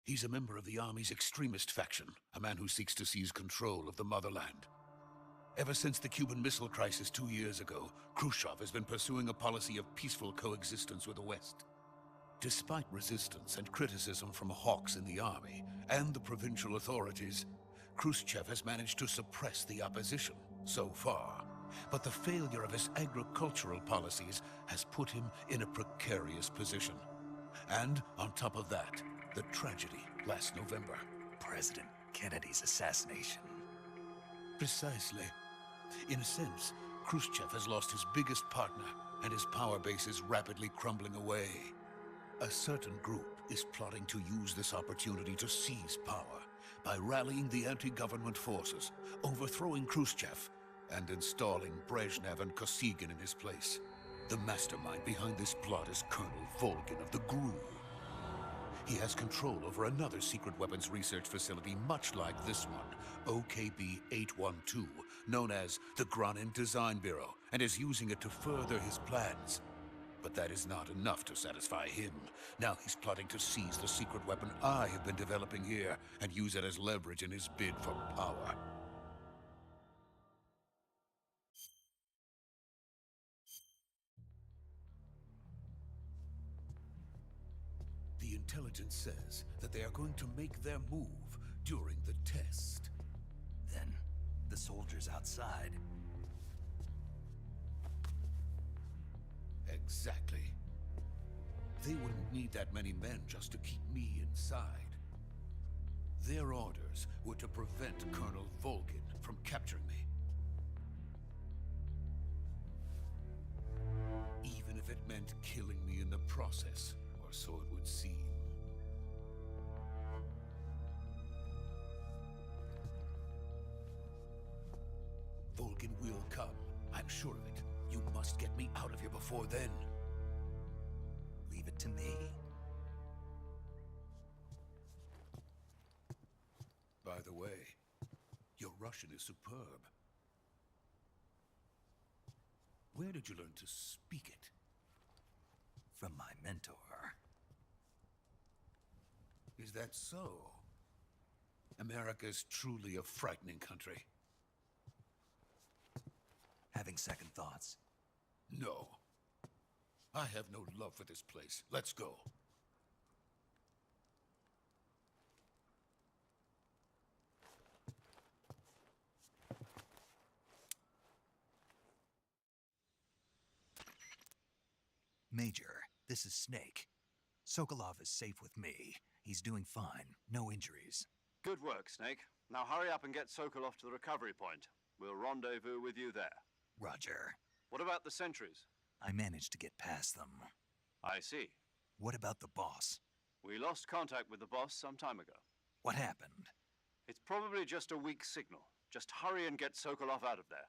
He's a member of the Army's extremist faction, a man who seeks to seize control of the motherland. Ever since the Cuban Missile Crisis 2 years ago, Khrushchev has been pursuing a policy of peaceful coexistence with the West. Despite resistance and criticism from hawks in the army and the provincial authorities, Khrushchev has managed to suppress the opposition so far. But the failure of his agricultural policies has put him in a precarious position. And on top of that, the tragedy last November. President Kennedy's assassination. Precisely. In a sense, Khrushchev has lost his biggest partner, and his power base is rapidly crumbling away. A certain group is plotting to use this opportunity to seize power by rallying the anti-government forces, overthrowing Khrushchev, and installing Brezhnev and Kosygin in his place. The mastermind behind this plot is Colonel Volgin of the GRU. He has control over another secret weapons research facility much like this one, OKB-812, known as the Granin Design Bureau, and is using it to further his plans. But that is not enough to satisfy him. Now he's plotting to seize the secret weapon I have been developing here and use it as leverage in his bid for power. The intelligence says that they are going to make their move during the test. Then, the soldiers outside. Exactly. They wouldn't need that many men just to keep me inside. Their orders were to prevent Colonel Volgin from capturing me. Even if it meant killing me in the process, or so it would seem. Volgin will come. I'm sure of it. You must get me out of here before then. Leave it to me. By the way, your Russian is superb. Where did you learn to speak it? From my mentor. Is that so? America's truly a frightening country. Having second thoughts. No. I have no love for this place. Let's go. Major, this is Snake. Sokolov is safe with me. He's doing fine. No injuries. Good work, Snake. Now hurry up and get Sokolov to the recovery point. We'll rendezvous with you there. Roger. What about the sentries? I managed to get past them. I see. What about the boss? We lost contact with the boss some time ago. What happened? It's probably just a weak signal. Just hurry and get Sokolov out of there.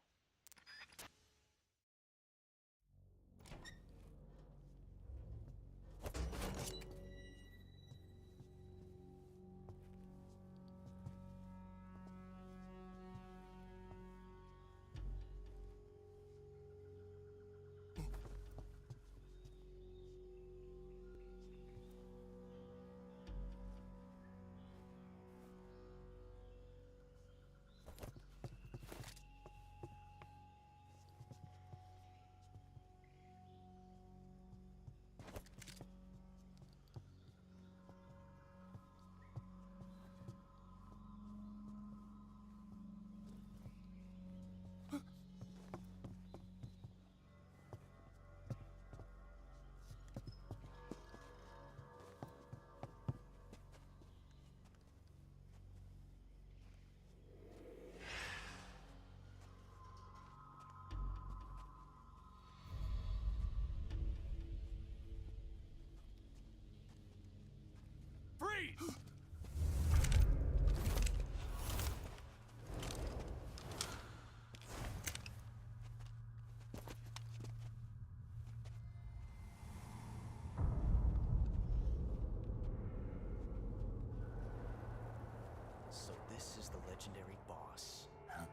legendary boss. Huh?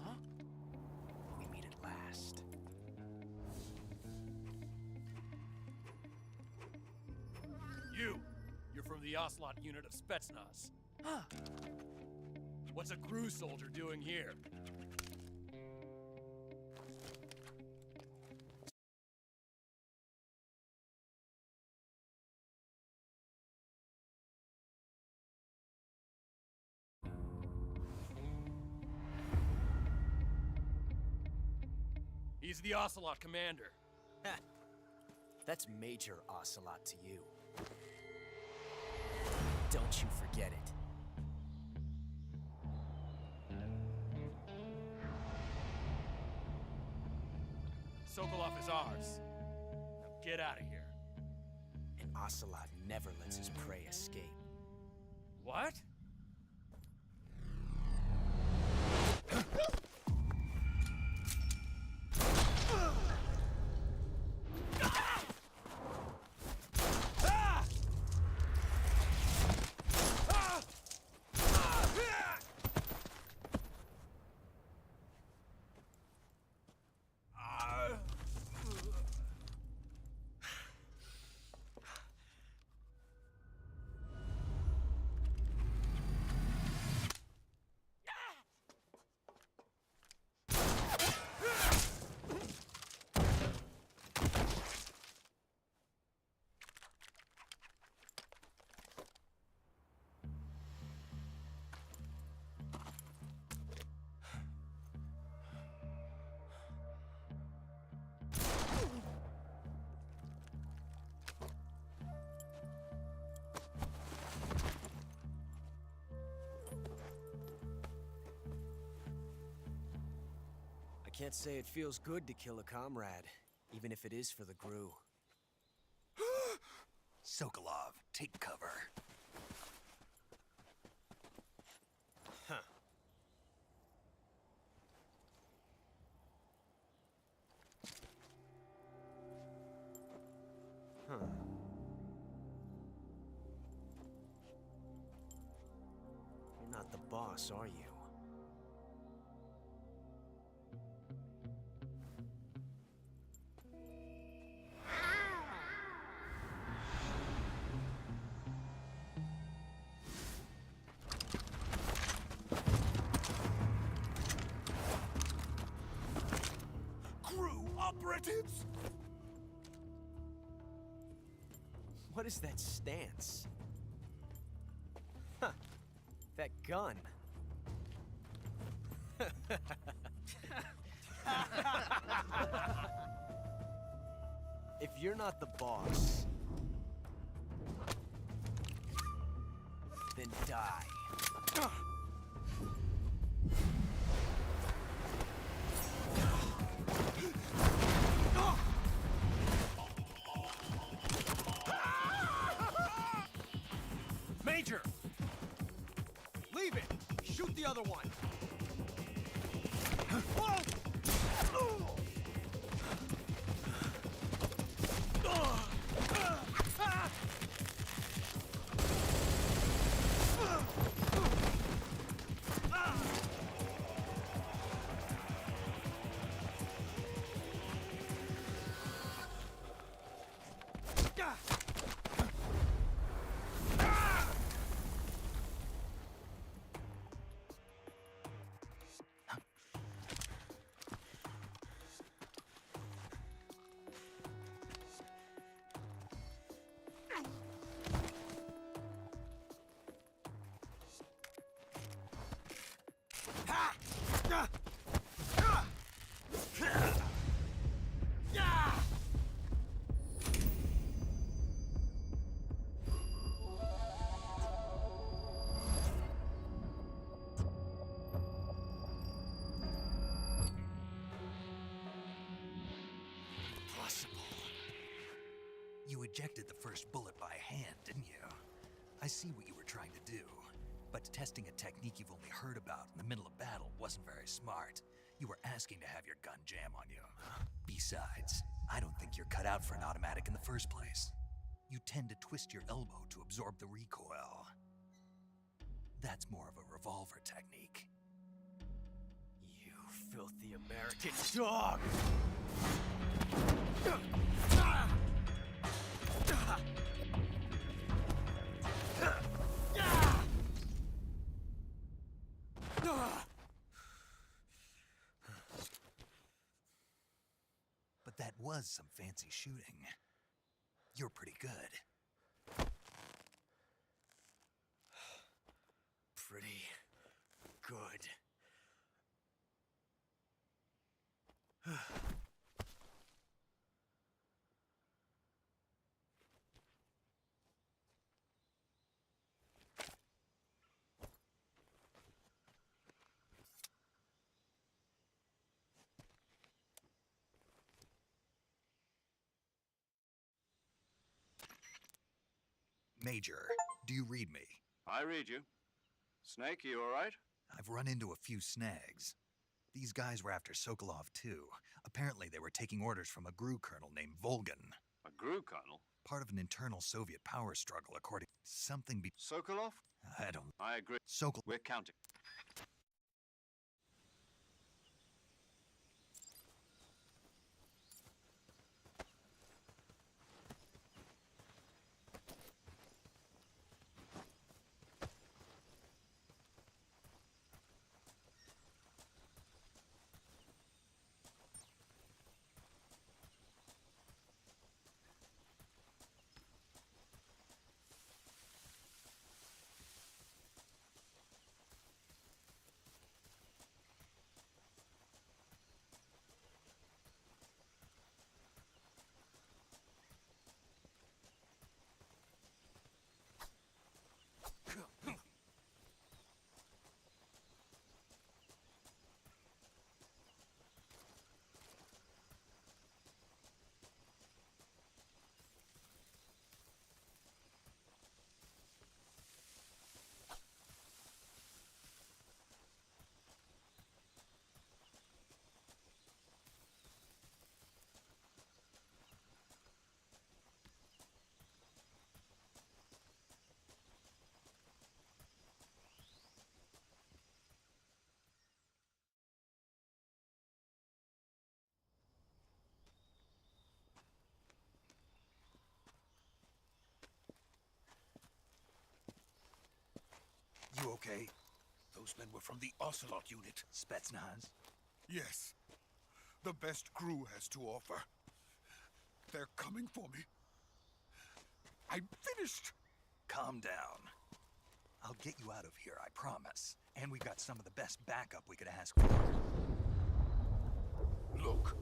Huh? We meet at last. You're from the Ocelot unit of Spetsnaz. Huh. What's a crew soldier doing here? He's the Ocelot commander. Ha. That's Major Ocelot to you. Don't you forget it. Sokolov is ours. Now get out of here. And Ocelot never lets his prey escape. What? I can't say it feels good to kill a comrade, even if it is for the Gru. Sokolov, take cover. Huh. Huh. You're not the boss, are you? Operatives? What is that stance? Huh. That gun. If you're not the boss, then die. Major! Leave it! Shoot the other one! You ejected the first bullet by hand, didn't you? I see what you were trying to do. But testing a technique you've only heard about in the middle of battle wasn't very smart. You were asking to have your gun jam on you. Besides, I don't think you're cut out for an automatic in the first place. you tend to twist your elbow to absorb the recoil. That's more of a revolver technique. You filthy American dog! But that was some fancy shooting. You're pretty good. Pretty good. Major, do you read me? I read you. Snake, you all right? I've run into a few snags. These guys were after Sokolov too. Apparently they were taking orders from a GRU colonel named Volgan. A GRU colonel? Part of an internal Soviet power struggle, according to something Sokolov? I don't... I agree. We're counting. You okay? Those men were from the Ocelot unit. Spetsnaz? Yes. The best GRU has to offer. They're coming for me. I'm finished. Calm down. I'll get you out of here, I promise. And we've got some of the best backup we could ask for. Look.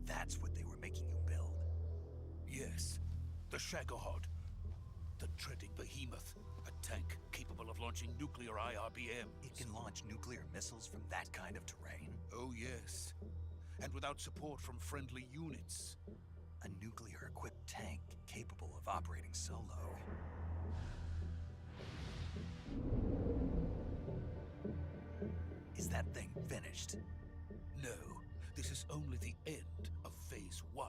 That's what they were making you build? Yes. The Shagohod. The treading behemoth. A tank capable of launching nuclear IRBMs. It can launch nuclear missiles from that kind of terrain? Oh, yes. And without support from friendly units. A nuclear-equipped tank capable of operating solo. Is that thing finished? No. This is only the end of Phase 1.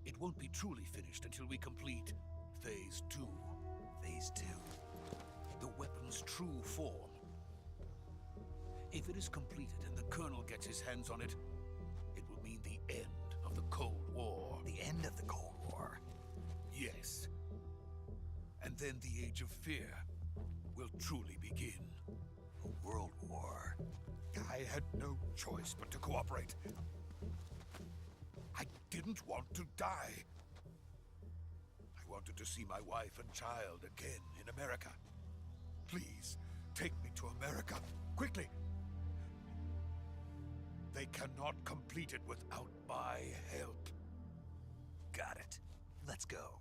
It won't be truly finished until we complete Phase 2. Phase 2? The weapon's true form. If it is completed and the Colonel gets his hands on it, it will mean the end of the Cold War. The end of the Cold War? Yes. And then the Age of Fear will truly begin. A world war? I had no choice but to cooperate. I didn't want to die. I wanted to see my wife and child again in America. Please, take me to America, quickly. They cannot complete it without my help. Got it. Let's go.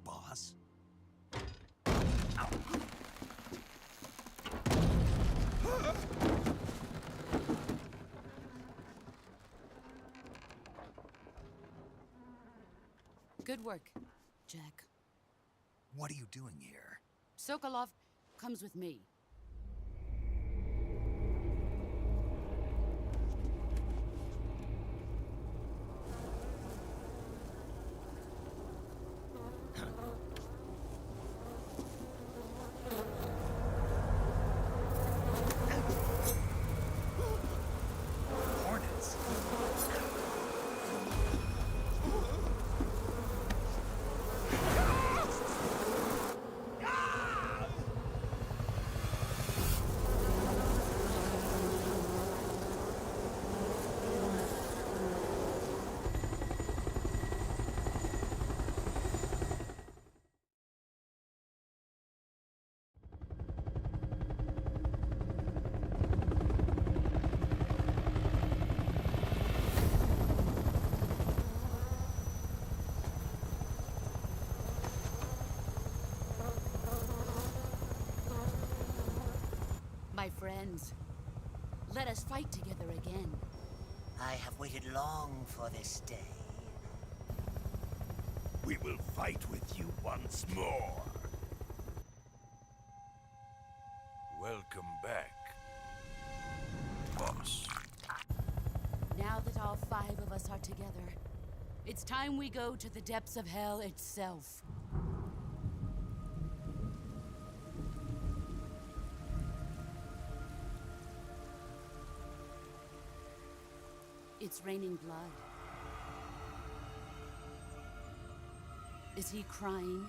Boss? Good work, Jack. What are you doing here? Sokolov comes with me. Hornets? My friends, let us fight together again. I have waited long for this day. We will fight with you once more. Welcome back, boss. Now that all 5 of us are together, it's time we go to the depths of hell itself. It's raining blood. Is he crying?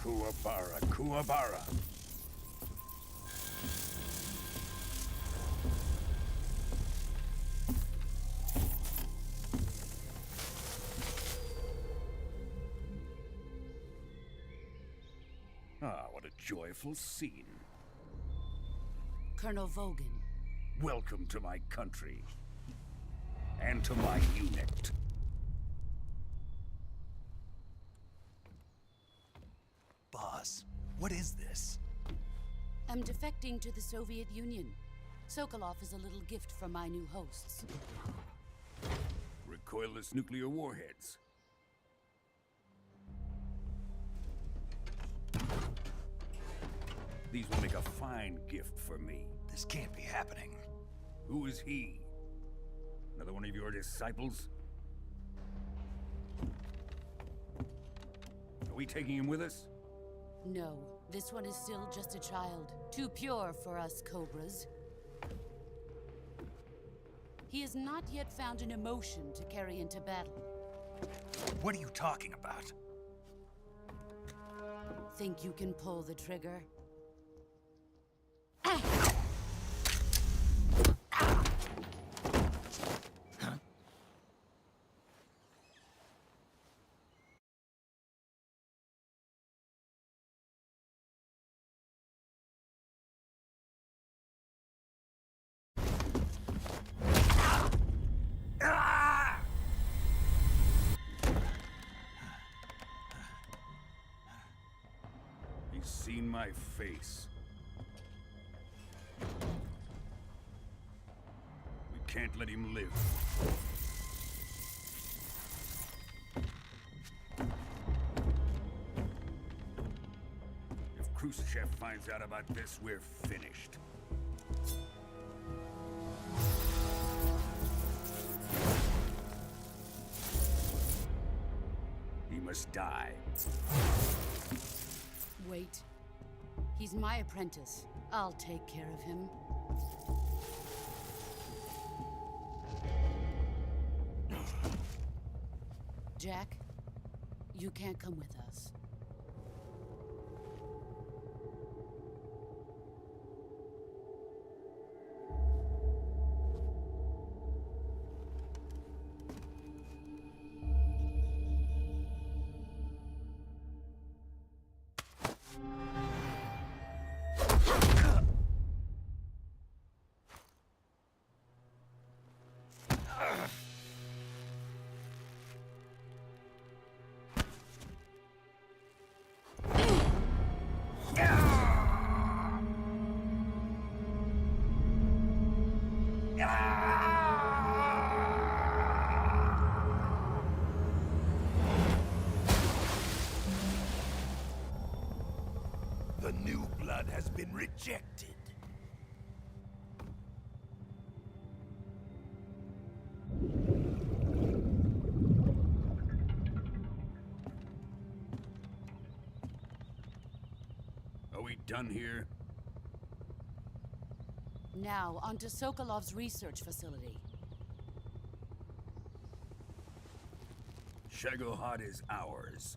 Kuwabara, Kuwabara. Ah, what a joyful scene. Colonel Vogan. Welcome to my country. And to my unit. Boss, what is this? I'm defecting to the Soviet Union. Sokolov is a little gift from my new hosts. Recoilless nuclear warheads. These will make a fine gift for me. This can't be happening. Who is he? Another one of your disciples? Are we taking him with us? No, this one is still just a child. Too pure for us Cobras. He has not yet found an emotion to carry into battle. What are you talking about? Think you can pull the trigger? He's seen my face. We can't let him live. If Khrushchev finds out about this, we're finished. He must die. Wait. He's my apprentice. I'll take care of him. Jack, you can't come with us. The new blood has been rejected. Are we done here? Now, onto Sokolov's research facility. Shagohod is ours.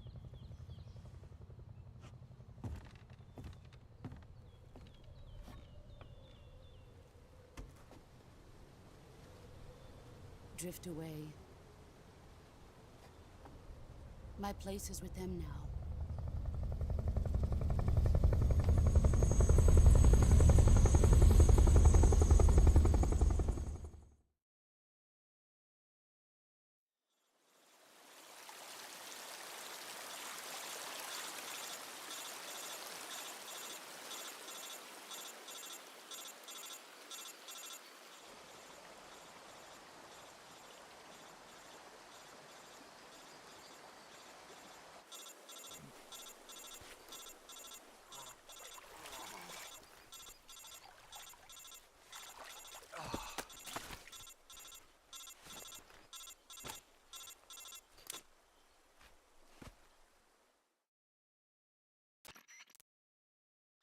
Drift away. My place is with them now.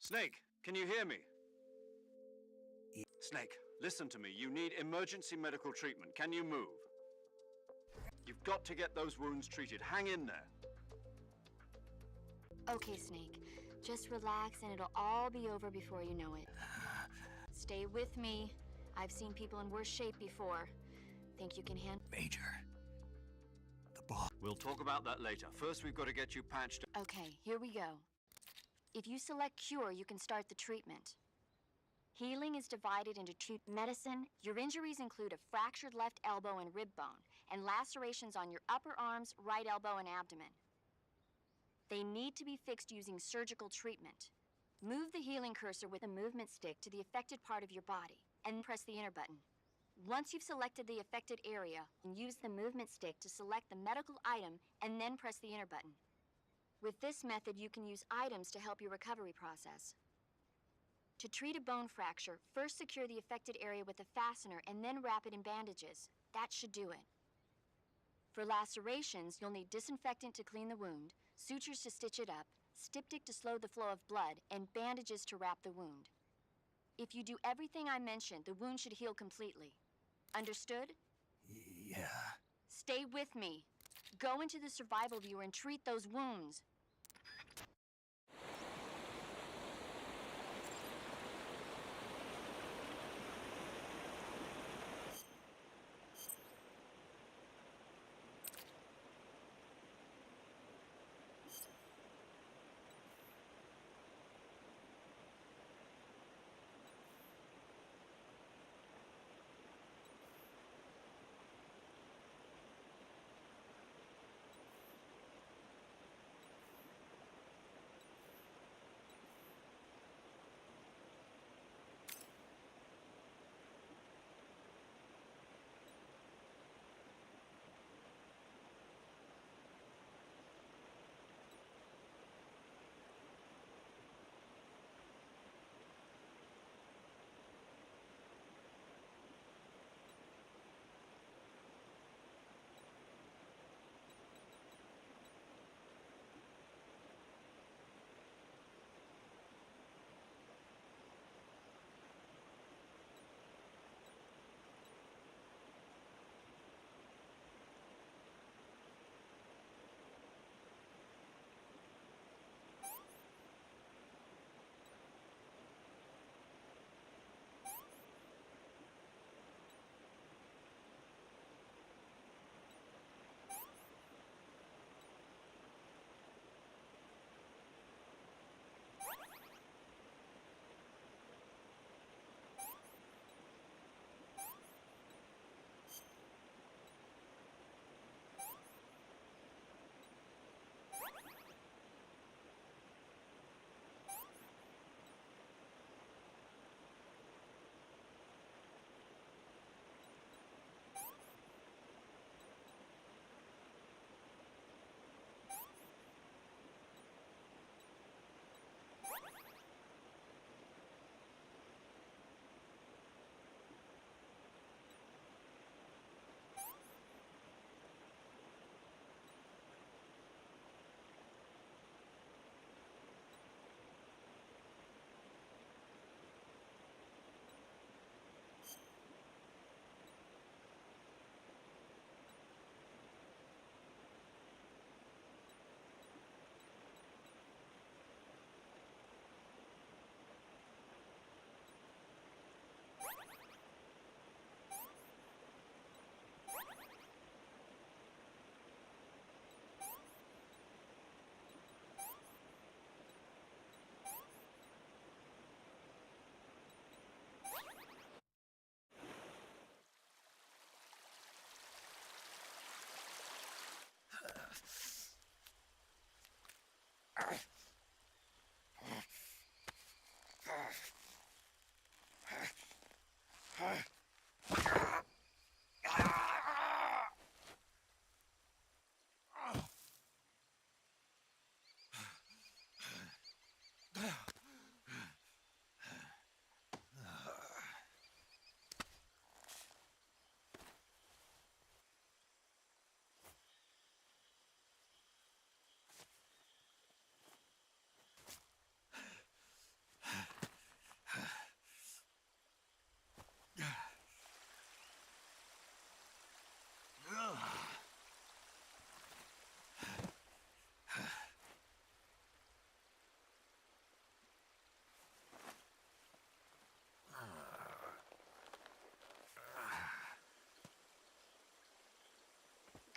Snake, can you hear me? Snake, listen to me. You need emergency medical treatment. Can you move? You've got to get those wounds treated. Hang in there. Okay, Snake. Just relax and it'll all be over before you know it. Stay with me. I've seen people in worse shape before. Think you can handle... Major. The boss. We'll talk about that later. First, we've got to get you patched. Okay, here we go. If you select Cure, you can start the treatment. Healing is divided into medicine. Your injuries include a fractured left elbow and rib bone, and lacerations on your upper arms, right elbow, and abdomen. They need to be fixed using surgical treatment. Move the healing cursor with a movement stick to the affected part of your body, and press the enter button. Once you've selected the affected area, use the movement stick to select the medical item, and then press the enter button. With this method, you can use items to help your recovery process. To treat a bone fracture, first secure the affected area with a fastener and then wrap it in bandages. That should do it. For lacerations, you'll need disinfectant to clean the wound, sutures to stitch it up, styptic to slow the flow of blood, and bandages to wrap the wound. If you do everything I mentioned, the wound should heal completely. Understood? Yeah. Stay with me. Go into the survival viewer and treat those wounds.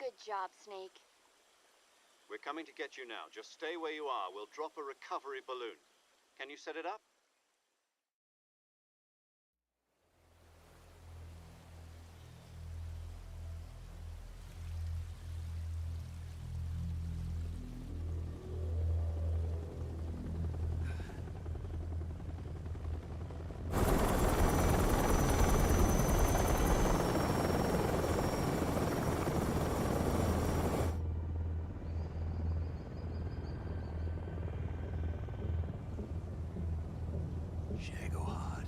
Good job, Snake. We're coming to get you now. Just stay where you are. We'll drop a recovery balloon. Can you set it up? Shagohod.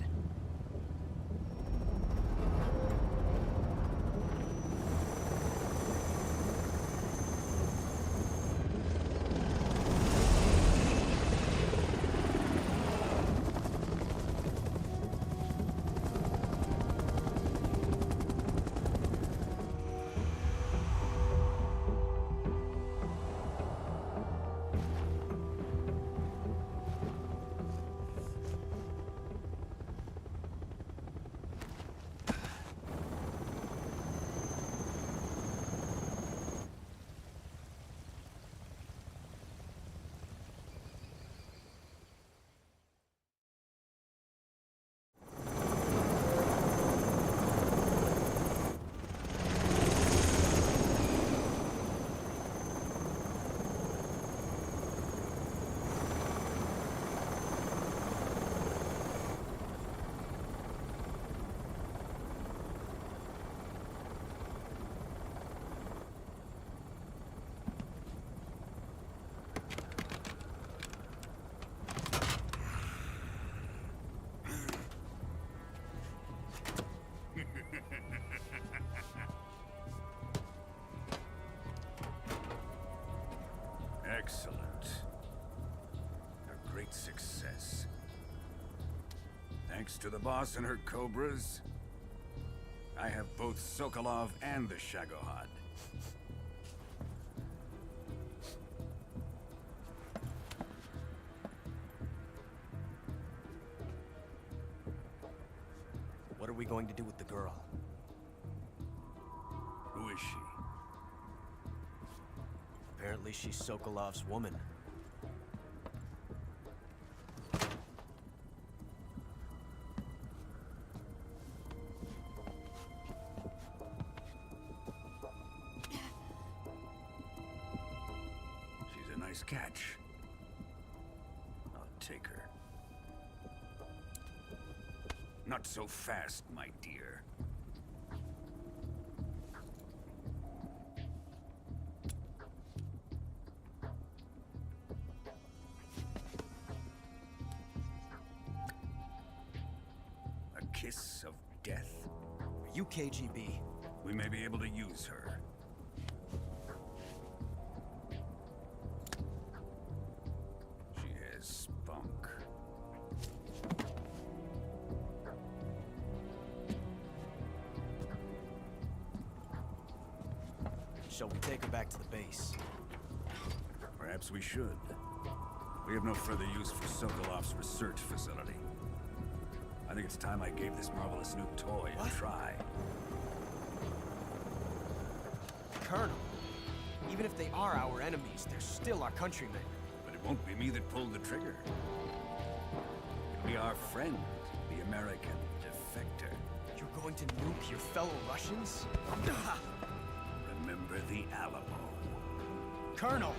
Excellent. A great success. Thanks to the boss and her cobras, I have both Sokolov and the Shagohod. What are we going to do with the girl? Who is she? Apparently she's Sokolov's woman. She's a nice catch. I'll take her. Not so fast, my dear. A kiss of death? Are you KGB? We may be able to use her. She has spunk. Shall we take her back to the base? Perhaps we should. We have no further use for Sokolov's research facility. I think it's time I gave this marvelous new toy a try. Colonel, even if they are our enemies, they're still our countrymen. But it won't be me that pulled the trigger. It'll be our friend, the American defector. You're going to nuke your fellow Russians? Remember the Alamo. Colonel!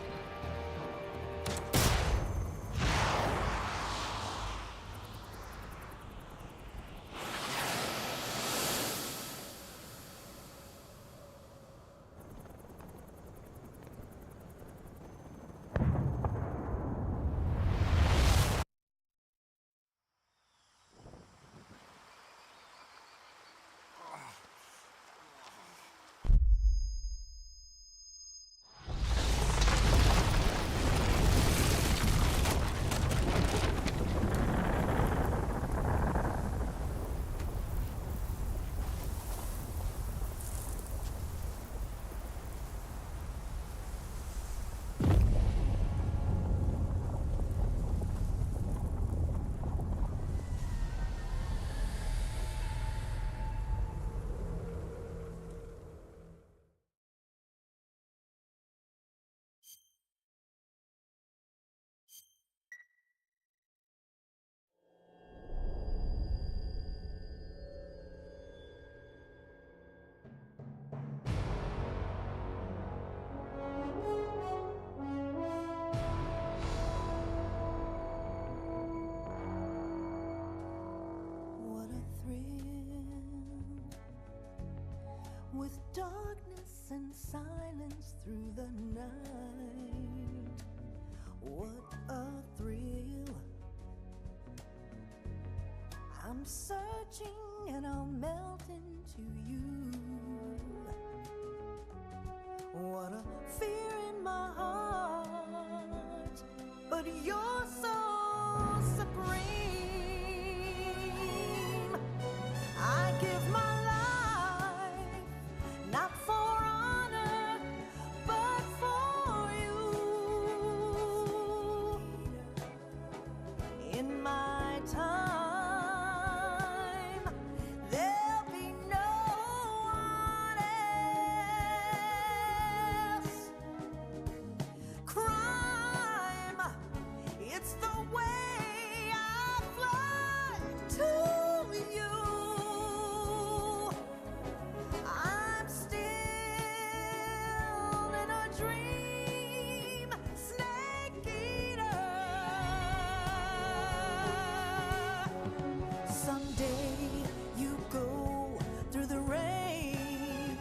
darkness and silence through the night. What a thrill. I'm searching and I'll melt into you. What a fear in my heart, but you're so supreme. I give my life, not for honor, but for you. In my time, there'll be no one else. Crime, it's the way I fly to you. I'm still in a dream, snake eater. Someday you go through the rain,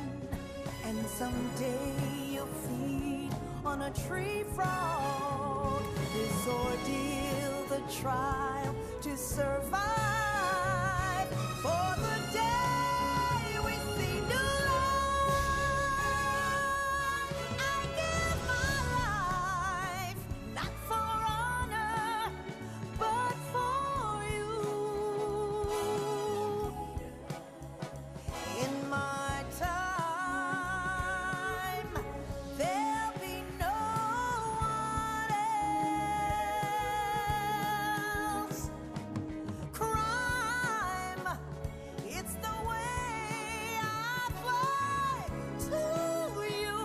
and someday you'll feed on a tree frog. This ordeal, the trial to survive for the day we see new life. I give my life, not for honor, but for you. In my time, there'll be no one else. Crime, it's the way I fly to you.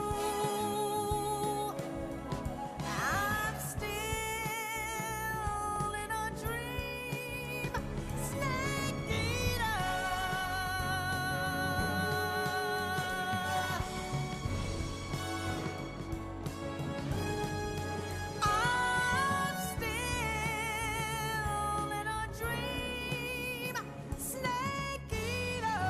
I'm still in a dream, snake eater. I'm still in a dream, snake eater.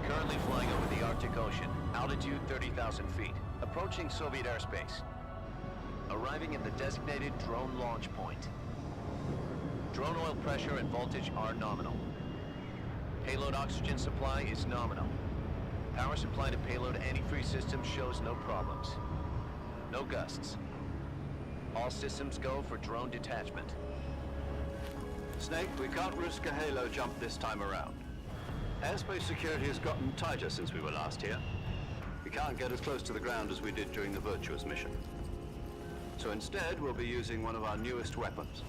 Currently flying over the Arctic Ocean, altitude 30,000 feet, approaching Soviet airspace. Arriving at the designated drone launch point. Drone oil pressure and voltage are nominal. Payload oxygen supply is nominal. Power supply to payload antifreeze system shows no problems. No gusts. All systems go for drone detachment. Snake, we can't risk a halo jump this time around. Airspace security has gotten tighter since we were last here. We can't get as close to the ground as we did during the Virtuous mission. So instead, we'll be using one of our newest weapons.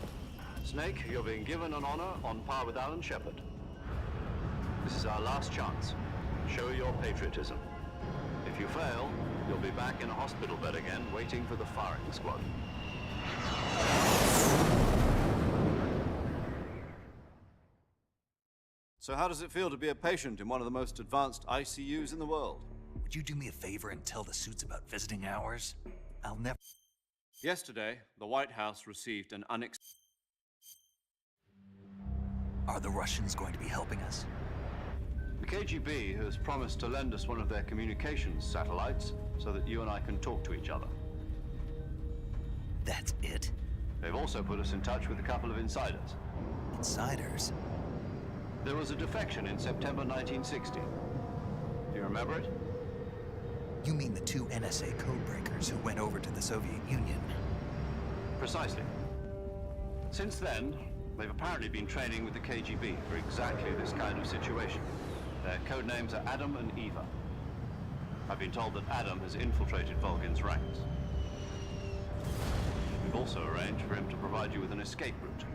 Snake, you're being given an honor on par with Alan Shepard. This is our last chance. Show your patriotism. If you fail, you'll be back in a hospital bed again, waiting for the firing squad. So how does it feel to be a patient in one of the most advanced ICUs in the world? Would you do me a favor and tell the suits about visiting hours? I'll never... Yesterday, the White House received an Are the Russians going to be helping us? The KGB has promised to lend us one of their communications satellites so that you and I can talk to each other. That's it? They've also put us in touch with a couple of insiders. Insiders? There was a defection in September 1960. Do you remember it? You mean the two NSA codebreakers who went over to the Soviet Union? Precisely. Since then, they've apparently been training with the KGB for exactly this kind of situation. Their code names are Adam and Eva. I've been told that Adam has infiltrated Volgin's ranks. We've also arranged for him to provide you with an escape route.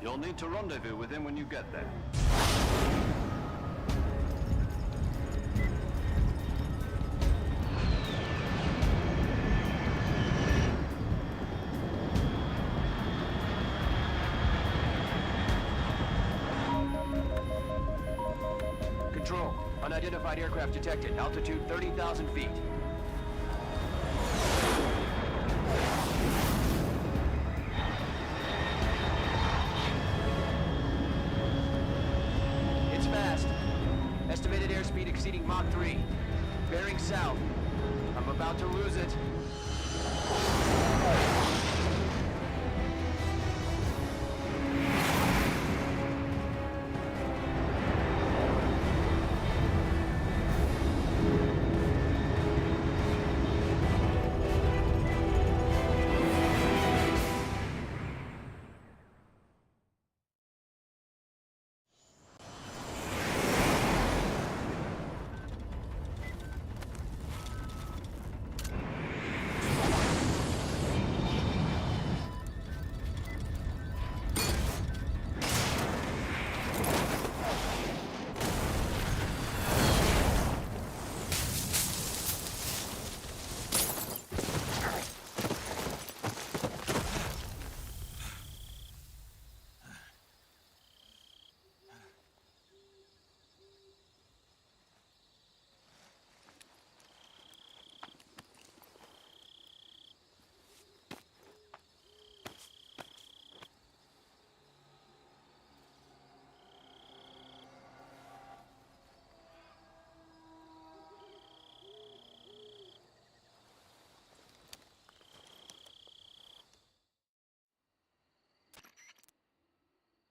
You'll need to rendezvous with him when you get there. Control, unidentified aircraft detected. Altitude 30,000 feet. It's fast. Estimated airspeed exceeding Mach 3. Bearing south. I'm about to lose it.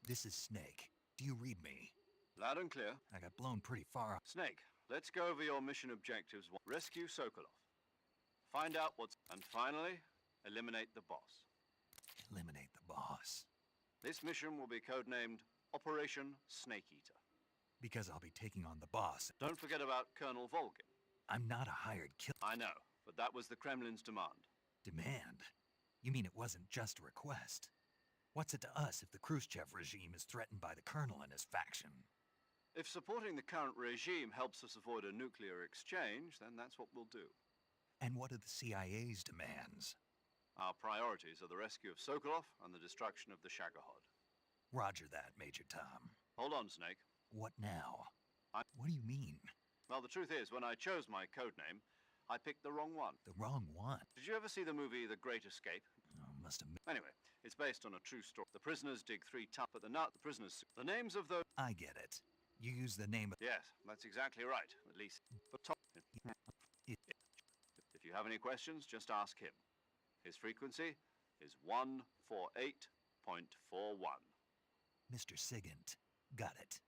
This is Snake. Do you read me? Loud and clear. I got blown pretty far. Snake, let's go over your mission objectives. Rescue Sokolov. Find out what's... And finally, eliminate the boss. Eliminate the boss. This mission will be codenamed Operation Snake Eater. Because I'll be taking on the boss. Don't forget about Colonel Volgin. I'm not a hired killer. I know, but that was the Kremlin's demand. Demand? You mean it wasn't just a request? What's it to us if the Khrushchev regime is threatened by the Colonel and his faction? If supporting the current regime helps us avoid a nuclear exchange, then that's what we'll do. And what are the CIA's demands? Our priorities are the rescue of Sokolov and the destruction of the Shagohod. Roger that, Major Tom. Hold on, Snake. What now? What do you mean? Well, the truth is, when I chose my codename, I picked the wrong one. The wrong one? Did you ever see the movie The Great Escape? Oh, must have... Anyway, it's based on a true story. The prisoners dig 3 tunnels, but the prisoners... The names of those... I get it. You use the name of... Yes, that's exactly right. At least... If you have any questions, just ask him. His frequency is 148.41. Mr. Sigint. Got it.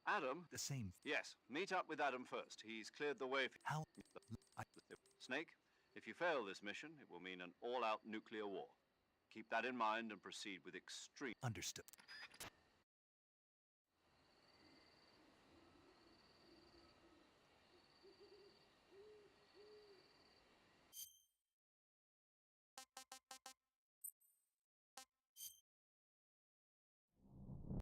Adam? The same... Yes, meet up with Adam first. He's cleared the way for... How... Snake, if you fail this mission, it will mean an all-out nuclear war. Keep that in mind and proceed with extreme... Understood.